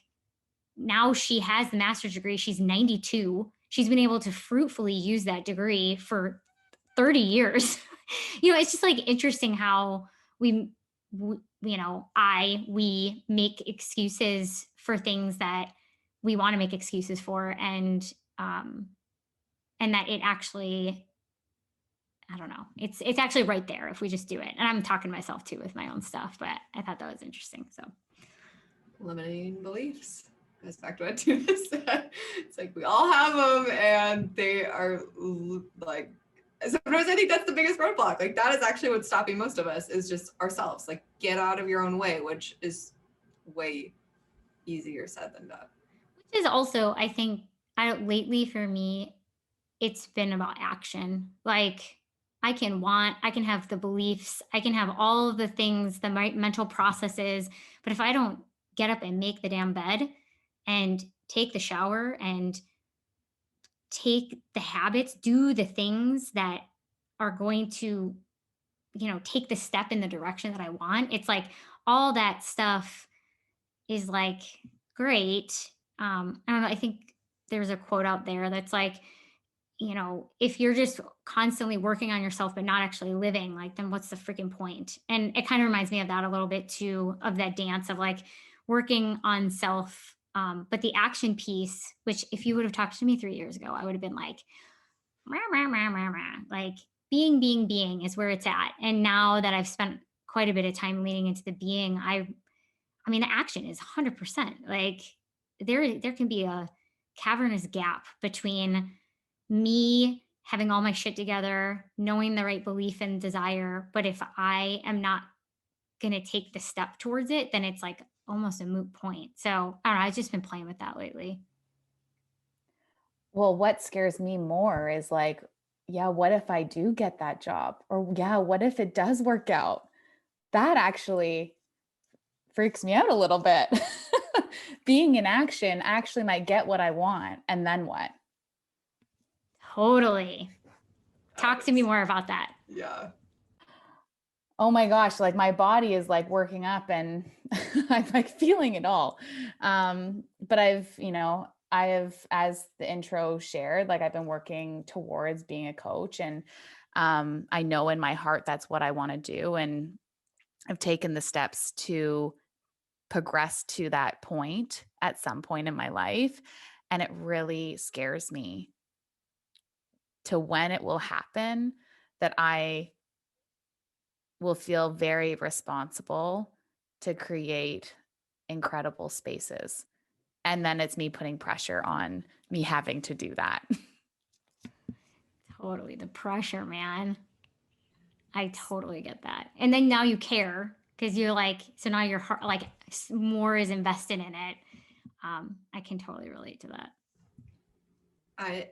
now she has the master's degree. She's 92. She's been able to fruitfully use that degree for 30 years. It's just like interesting how we make excuses for things that we want to make excuses for, and that it actually, I don't know, it's actually right there if we just do it. And I'm talking to myself too with my own stuff, but I thought that was interesting. So limiting beliefs goes back to what Tina said. It's like we all have them, and they are like, sometimes I think that's the biggest roadblock. Like, that is actually what's stopping most of us, is just ourselves. Like, get out of your own way, which is way easier said than done. which is also, I think, lately for me, it's been about action. Like, I can have the beliefs, I can have all of the things, the mental processes, but if I don't get up and make the damn bed and take the shower and take the habits, do the things that are going to, take the step in the direction that I want, it's like all that stuff is like great. I don't know. I think there's a quote out there that's like, if you're just constantly working on yourself but not actually living, like, then what's the freaking point? And it kind of reminds me of that a little bit too, of that dance of like working on self. But the action piece, which if you would have talked to me 3 years ago, I would have been like, rah, rah, rah, rah, rah. Like being is where it's at. And now that I've spent quite a bit of time leaning into the being, I mean, the action is 100%. Like there can be a cavernous gap between me having all my shit together, knowing the right belief and desire, but if I am not going to take the step towards it, then it's like almost a moot point. So I don't know. I've just been playing with that lately. Well, what scares me more is like, yeah, what if I do get that job? Or yeah, what if it does work out? That actually freaks me out a little bit. Being in action actually might get what I want. And then what? Totally. Talk to me more about that. Yeah. Oh my gosh, like my body is like working up and I'm like feeling it all. But I have, as the intro shared, like I've been working towards being a coach, and I know in my heart that's what I want to do. And I've taken the steps to progress to that point at some point in my life. And it really scares me to when it will happen, that I will feel very responsible to create incredible spaces. And then it's me putting pressure on me having to do that. Totally. The pressure, man. I totally get that. And then now you care because you're like, so now your heart, like more is invested in it. I can totally relate to that. I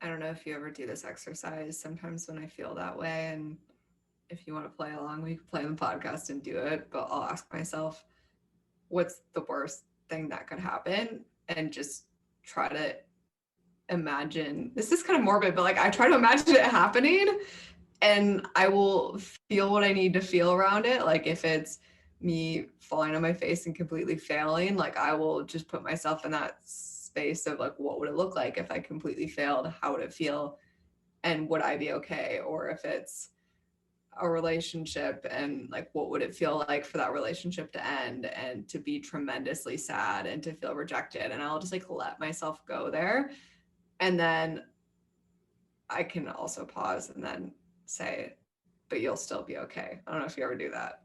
don't know if you ever do this exercise. Sometimes when I feel that way, and if you want to play along, we can play on the podcast and do it, but I'll ask myself, what's the worst thing that could happen? And just try to imagine, this is kind of morbid, but like I try to imagine it happening, and I will feel what I need to feel around it. Like if it's me falling on my face and completely failing, like I will just put myself in that space of like, what would it look like if I completely failed? How would it feel? And would I be okay? Or if it's a relationship, and like what would it feel like for that relationship to end and to be tremendously sad and to feel rejected? And I'll just like let myself go there, and then I can also pause and then say, but you'll still be okay. I don't know if you ever do that.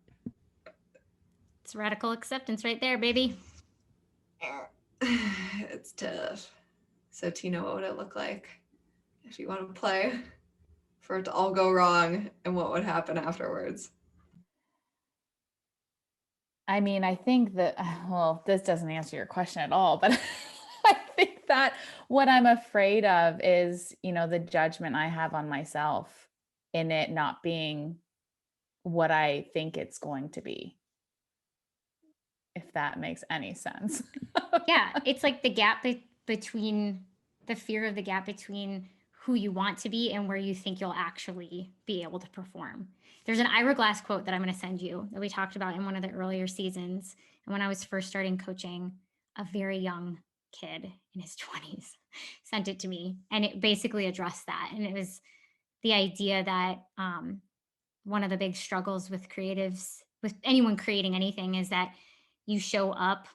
It's radical acceptance right there, baby. It's tough. So Tina, what would it look like if you want to play? for it to all go wrong, and what would happen afterwards? I mean, I think that, well, this doesn't answer your question at all, but I think that what I'm afraid of is, the judgment I have on myself in it not being what I think it's going to be, if that makes any sense. Yeah, it's like the gap between the fear of the gap between who you want to be and where you think you'll actually be able to perform. There's an Ira Glass quote that I'm going to send you that we talked about in one of the earlier seasons. And when I was first starting coaching, a very young kid in his 20s sent it to me. And it basically addressed that. And it was the idea that one of the big struggles with creatives, with anyone creating anything, is that you show up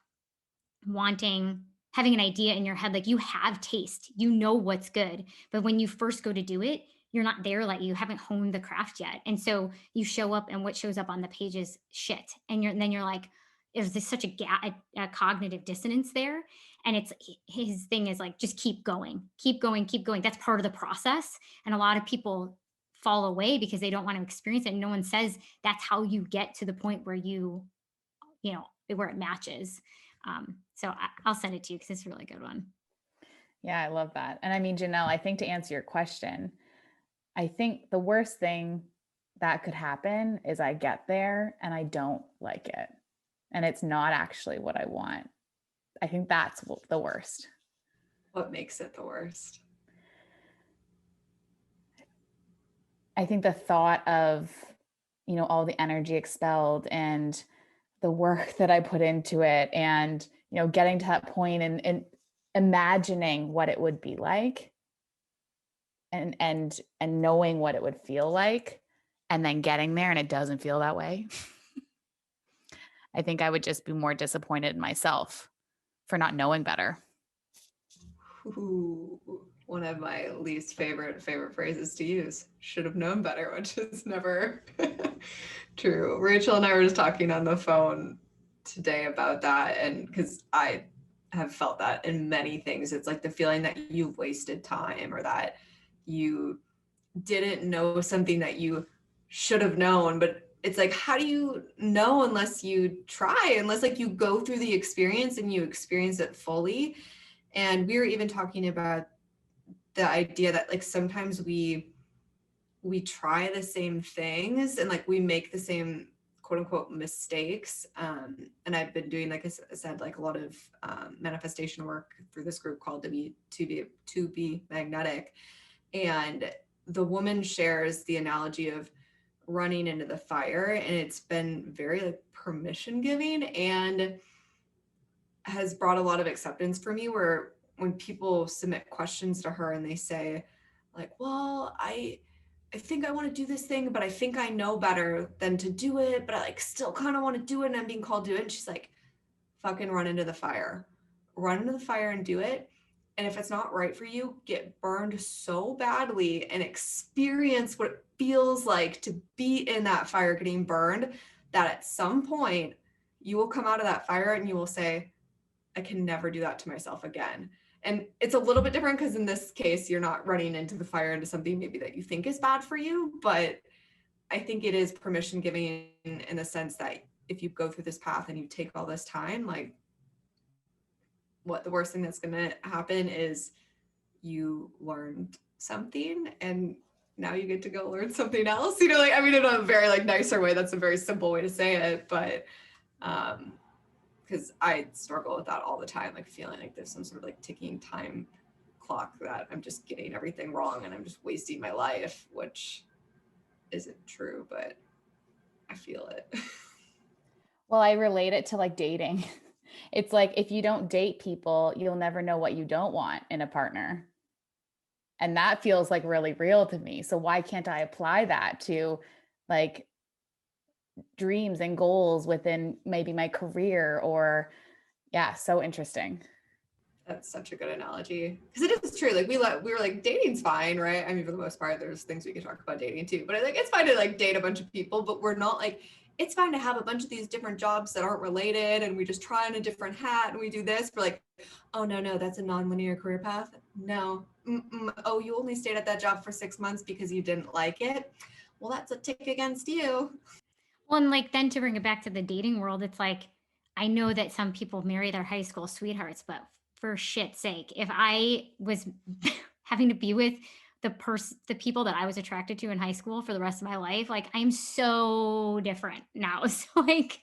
having an idea in your head, like you have taste, you know what's good, but when you first go to do it, you're not there, like you haven't honed the craft yet, and so you show up and what shows up on the page is shit, and then you're like, is this such a cognitive dissonance there? And it's his thing is like, just keep going, keep going, keep going. That's part of the process, and a lot of people fall away because they don't want to experience it. No one says that's how you get to the point where where it matches. So I'll send it to you because it's a really good one. Yeah, I love that. And I mean, Jenell, I think to answer your question, I think the worst thing that could happen is I get there and I don't like it. And it's not actually what I want. I think that's the worst. What makes it the worst? I think the thought of, all the energy expelled and the work that I put into it, and, getting to that point and imagining what it would be like and knowing what it would feel like, and then getting there and it doesn't feel that way. I think I would just be more disappointed in myself for not knowing better. Ooh, one of my least favorite phrases to use. Should have known better, which is never true. Rachel and I were just talking on the phone today about that, and because I have felt that in many things. It's like the feeling that you've wasted time, or that you didn't know something that you should have known. But it's like, how do you know unless you try, unless like you go through the experience and you experience it fully? And we were even talking about the idea that like sometimes we try the same things and like we make the same quote unquote mistakes. And I've been doing, like I said, like a lot of manifestation work through this group called to be magnetic. And the woman shares the analogy of running into the fire, and it's been very like permission giving and has brought a lot of acceptance for me, where when people submit questions to her and they say like, well, I think I want to do this thing, but I think I know better than to do it, but I like still kind of want to do it and I'm being called to do it. And she's like, fucking run into the fire and do it. And if it's not right for you, get burned so badly and experience what it feels like to be in that fire getting burned, that at some point you will come out of that fire and you will say, I can never do that to myself again. And it's a little bit different because in this case, you're not running into the fire into something maybe that you think is bad for you. But I think it is permission giving in the sense that if you go through this path and you take all this time, like what the worst thing that's going to happen is you learned something and now you get to go learn something else. Like, I mean, in a very like nicer way, that's a very simple way to say it. But because I struggle with that all the time, like feeling like there's some sort of like ticking time clock that I'm just getting everything wrong and I'm just wasting my life, which isn't true, but I feel it. Well, I relate it to like dating. It's like, if you don't date people, you'll never know what you don't want in a partner. And that feels like really real to me. So why can't I apply that to like dreams and goals within maybe my career? Or yeah, so interesting. That's such a good analogy, because it is true. Like we were like, dating's fine, right? I mean, for the most part, there's things we can talk about dating too, but like it's fine to like date a bunch of people, but we're not like, it's fine to have a bunch of these different jobs that aren't related and we just try on a different hat and we do this. We're like, oh no, that's a non-linear career path. No, oh, you only stayed at that job for 6 months because you didn't like it. Well, that's a tick against you. Well, and like then to bring it back to the dating world, it's like I know that some people marry their high school sweethearts, but for shit's sake, if I was having to be with the people that I was attracted to in high school for the rest of my life, like I'm so different now. So like,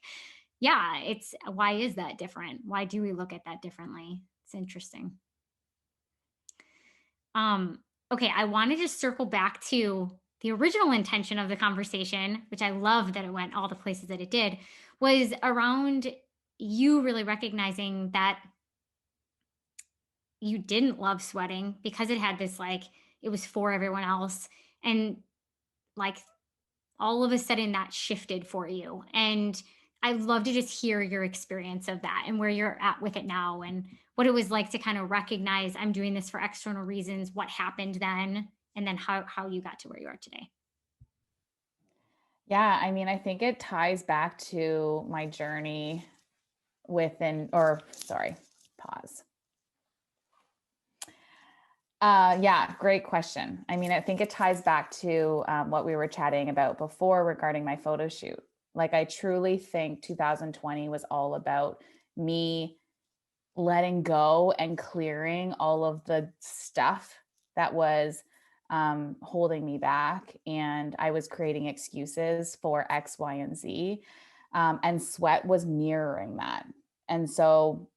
yeah, it's why is that different? Why do we look at that differently? It's interesting. Okay, I wanted to circle back to the original intention of the conversation, which I love that it went all the places that it did, was around you really recognizing that you didn't love sweating because it had this like it was for everyone else, and like all of a sudden that shifted for you. And I'd love to just hear your experience of that and where you're at with it now and what it was like to kind of recognize I'm doing this for external reasons, what happened then, and then how you got to where you are today. Yeah, I mean, I think it ties back to my journey pause. Yeah, great question. I mean, I think it ties back to what we were chatting about before regarding my photo shoot. Like, I truly think 2020 was all about me letting go and clearing all of the stuff that was holding me back. And I was creating excuses for X, Y, and Z. And sweat was mirroring that. And so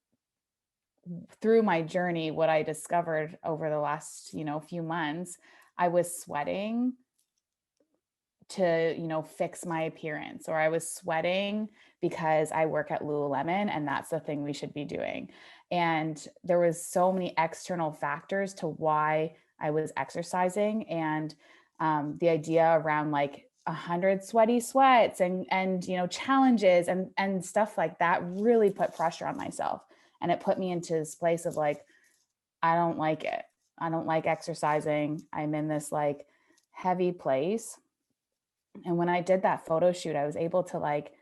through my journey, what I discovered over the last, few months, I was sweating to, fix my appearance, or I was sweating because I work at Lululemon and that's the thing we should be doing. And there was so many external factors to why I was exercising. And the idea around like 100 sweaty sweats and challenges and stuff like that really put pressure on myself. And it put me into this place of like, I don't like it. I don't like exercising. I'm in this like heavy place. And when I did that photo shoot, I was able to like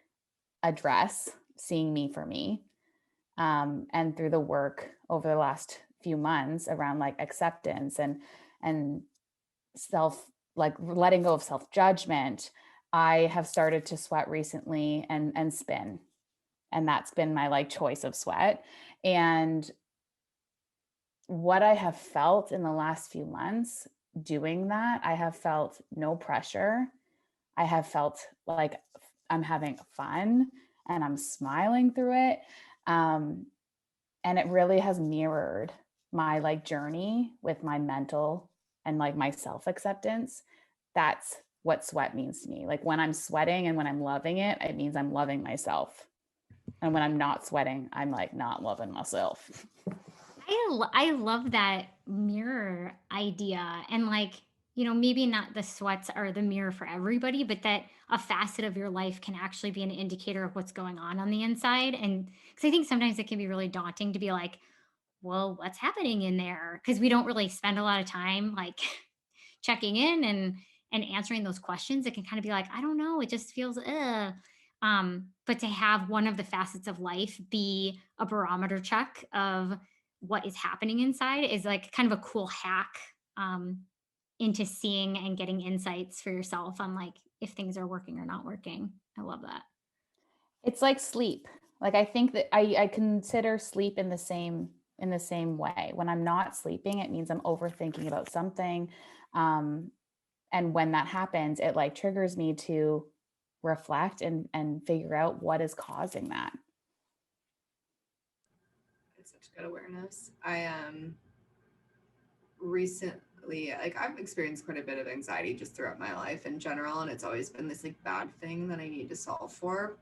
address seeing me for me. And through the work over the last few months around like acceptance and self, like letting go of self-judgment, I have started to sweat recently and spin. And that's been my like choice of sweat. And what I have felt in the last few months doing that, I have felt no pressure. I have felt like I'm having fun and I'm smiling through it. And it really has mirrored my like journey with my mental and like my self-acceptance. That's what sweat means to me. Like when I'm sweating and when I'm loving it, it means I'm loving myself. And when I'm not sweating, I'm like not loving myself. I love that mirror idea. And like, maybe not the sweats are the mirror for everybody, but that a facet of your life can actually be an indicator of what's going on the inside. And because I think sometimes it can be really daunting to be like, well, what's happening in there? Because we don't really spend a lot of time like checking in and answering those questions. It can kind of be like, I don't know, it just feels but to have one of the facets of life be a barometer check of what is happening inside is like kind of a cool hack into seeing and getting insights for yourself on like if things are working or not working. I love that. It's like sleep. Like I think that I consider sleep in the same way. When I'm not sleeping, it means I'm overthinking about something. And when that happens, it like triggers me to reflect and figure out what is causing that. It's such good awareness. I recently, like I've experienced quite a bit of anxiety just throughout my life in general, and it's always been this like bad thing that I need to solve for.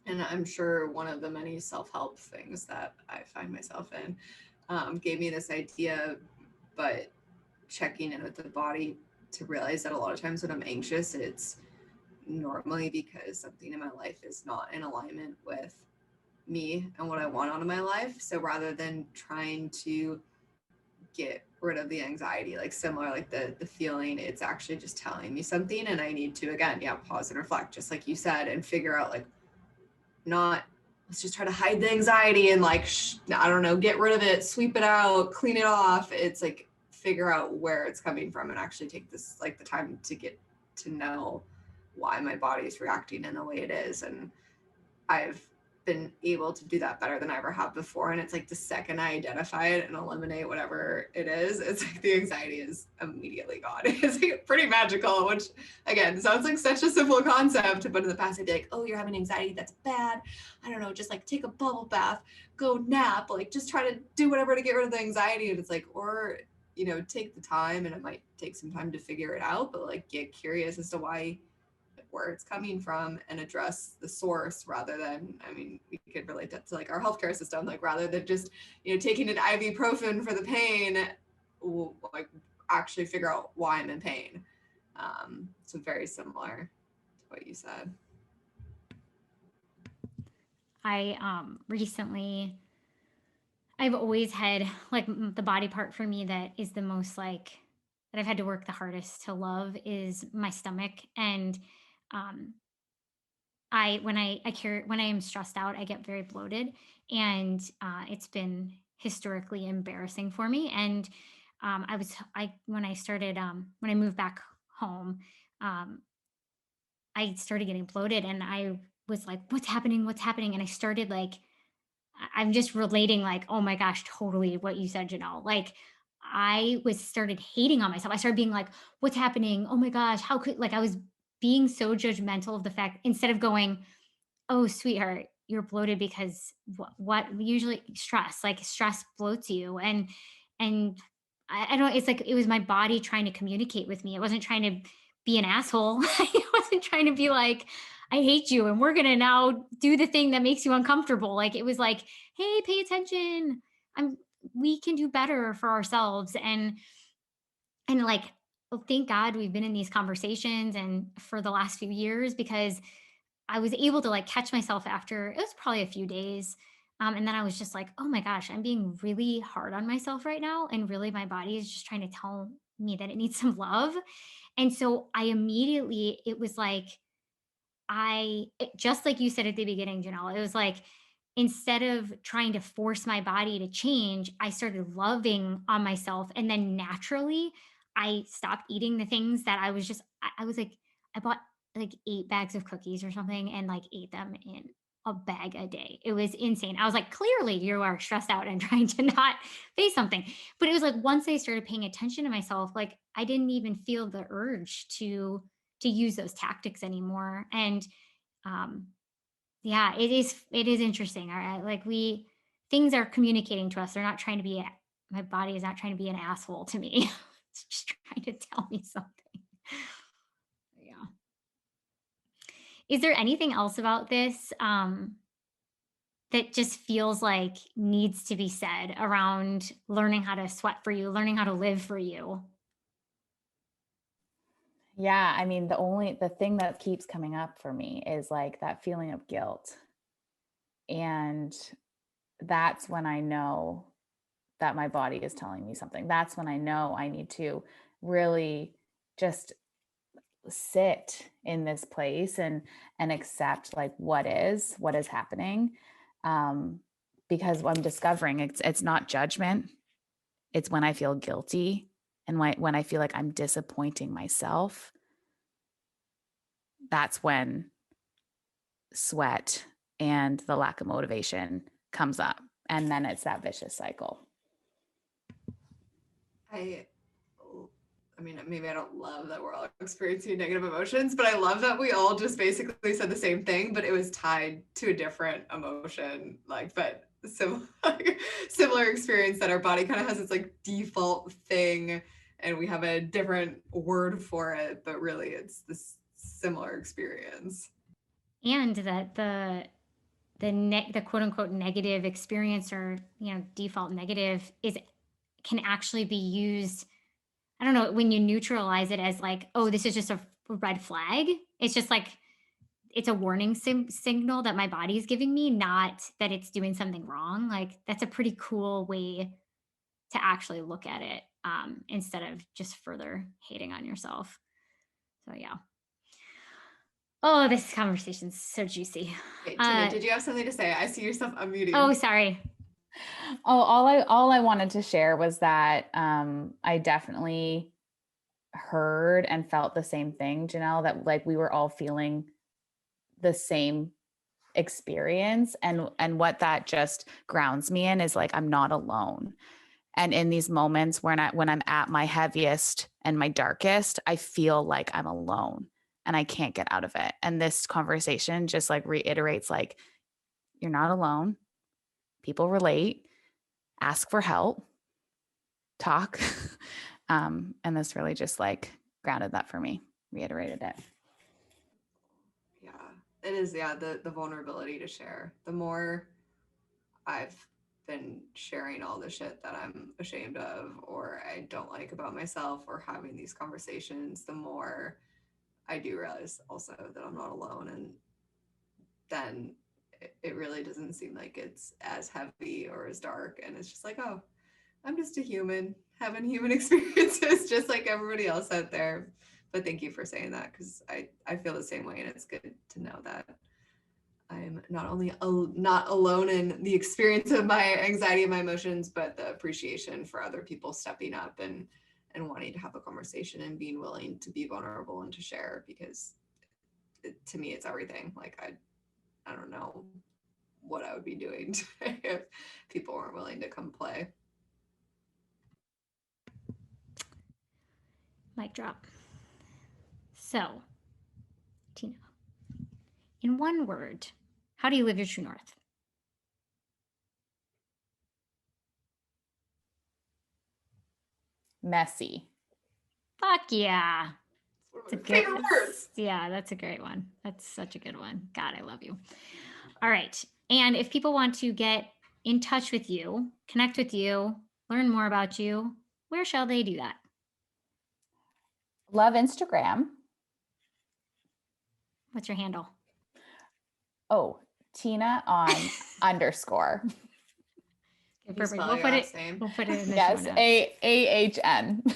And I'm sure one of the many self-help things that I find myself in gave me this idea, but checking in with the body to realize that a lot of times when I'm anxious, it's normally because something in my life is not in alignment with me and what I want out of my life. So rather than trying to get rid of the anxiety, like similar, like the feeling, it's actually just telling me something. And I need to, again, pause and reflect, just like you said, and figure out like, not let's just try to hide the anxiety and like, I don't know, get rid of it, sweep it out, clean it off. It's like figure out where it's coming from and actually take this, like, the time to get to know why my body is reacting in the way it is. And I've been able to do that better than I ever have before. And it's like the second I identify it and eliminate whatever it is, it's like the anxiety is immediately gone. It's like pretty magical, which again sounds like such a simple concept, but in the past I'd be like, oh, you're having anxiety, that's bad. I don't know, just like take a bubble bath, go nap, like just try to do whatever to get rid of the anxiety. And it's like, or, you know, take the time, and it might take some time to figure it out, but like get curious as to where it's coming from and address the source, rather than, I mean, we could relate that to like our healthcare system, like rather than just, you know, taking an ibuprofen for the pain, we'll like actually figure out why I'm in pain. So very similar to what you said. Recently, I've always had like the body part for me that is the most like, that I've had to work the hardest to love is my stomach. And um when I am stressed out, I get very bloated, and it's been historically embarrassing for me. And when I started when I moved back home, um, I started getting bloated, and I was like, "What's happening? What's happening?" And I started like, I'm just relating, like, oh my gosh, totally what you said, Janelle. Like, I was started hating on myself. I started being like, "What's happening? Oh my gosh, how could," like, I was being so judgmental of the fact, instead of going, "Oh, sweetheart, you're bloated because what usually stress, like stress bloats you." And I don't, it's like it was my body trying to communicate with me. It wasn't trying to be an asshole. It wasn't trying to be like, I hate you and we're going to now do the thing that makes you uncomfortable. Like it was like, hey, pay attention. I'm we can do better for ourselves. And like, well, thank God we've been in these conversations and for the last few years, because I was able to like catch myself after, it was probably a few days. And then I was just like, oh my gosh, I'm being really hard on myself right now. And really, my body is just trying to tell me that it needs some love. And so I immediately, it was like, just like you said at the beginning, Janelle, it was like, instead of trying to force my body to change, I started loving on myself. And then naturally, I stopped eating the things that I was just, I was like, I bought like 8 bags of cookies or something and like ate them in a bag a day. It was insane. I was like, clearly you are stressed out and trying to not face something. But it was like once I started paying attention to myself, like I didn't even feel the urge to use those tactics anymore. And um yeah, it is interesting. All right. Like things are communicating to us. They're not trying to be my body is not trying to be an asshole to me. It's just trying to tell me something. Yeah. Is there anything else about this that just feels like needs to be said around learning how to sweat for you, learning how to live for you? Yeah, I mean, the thing that keeps coming up for me is like that feeling of guilt. And that's when I know that my body is telling me something. That's when I know I need to really just sit in this place and accept like what is happening. Um, because I'm discovering it's not judgment. It's when I feel guilty and when I feel like I'm disappointing myself. That's when sweat and the lack of motivation comes up. And then it's that vicious cycle. I mean, maybe I don't love that we're all experiencing negative emotions, but I love that we all just basically said the same thing, but it was tied to a different emotion, like, but similar experience, that our body kind of has its like default thing and we have a different word for it, but really it's this similar experience. And that the quote unquote negative experience, or default negative, can actually be used, I don't know, when you neutralize it as like, oh, this is just a red flag. It's just like it's a warning signal that my body is giving me, not that it's doing something wrong. Like that's a pretty cool way to actually look at it, instead of just further hating on yourself. So yeah. Oh, this conversation's so juicy. Hey, Tina, did you have something to say? I see yourself unmuting. Oh, sorry. Oh, all I wanted to share was that I definitely heard and felt the same thing, Jenell, that like we were all feeling the same experience, and what that just grounds me in is like I'm not alone. And in these moments when I'm at my heaviest and my darkest, I feel like I'm alone and I can't get out of it. And this conversation just like reiterates like you're not alone. People relate, ask for help, talk. And this really just like grounded that for me, reiterated it. Yeah, it is. Yeah, the vulnerability to share. The more I've been sharing all the shit that I'm ashamed of or I don't like about myself or having these conversations, the more I do realize also that I'm not alone. And then it really doesn't seem like it's as heavy or as dark. And it's just like, oh, I'm just a human having human experiences just like everybody else out there. But thank you for saying that, because I feel the same way, and it's good to know that I'm not only not alone in the experience of my anxiety and my emotions, but the appreciation for other people stepping up and wanting to have a conversation and being willing to be vulnerable and to share, because to me, it's everything. Like, I don't know what I would be doing today if people weren't willing to come play. Mic drop. So, Tina, in one word, how do you live your true north? Messy. Fuck yeah. It's one of my favorite words. Yeah, that's a great one. That's such a good one. God, I love you. All right. And if people want to get in touch with you, connect with you, learn more about you, where shall they do that? Love Instagram. What's your handle? Oh, Tina Ahn underscore. Okay, Can you perfect. spell We'll your put it. last name? We'll put it in the Yes, show notes. AAHN.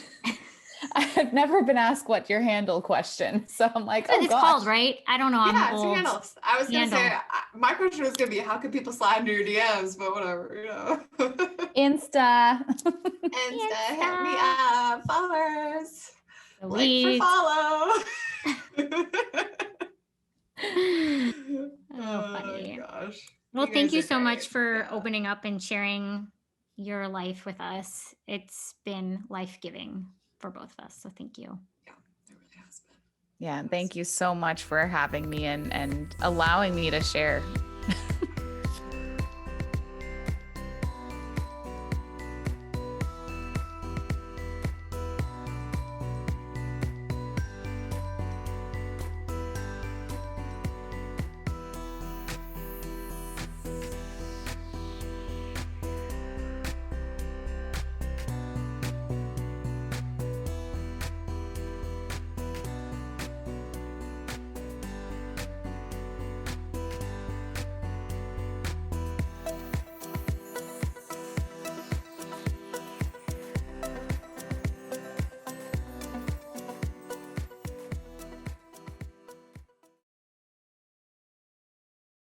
I've never been asked what your handle question, so I'm like, That's what oh it's gosh. called, right? I don't know. I'm Yeah, it's your old. handle. I was gonna say Handle. my question was gonna be how can people slide into your DMs, but whatever, you know. Insta. Insta, hit me up, followers. Like for Delete. follow. Oh, funny. Gosh. Well, You thank guys you are so much great. for Yeah. opening up and sharing your life with us. It's been life-giving for both of us. So thank you. Yeah, it really has been. Yeah, thank you so much for having me and allowing me to share.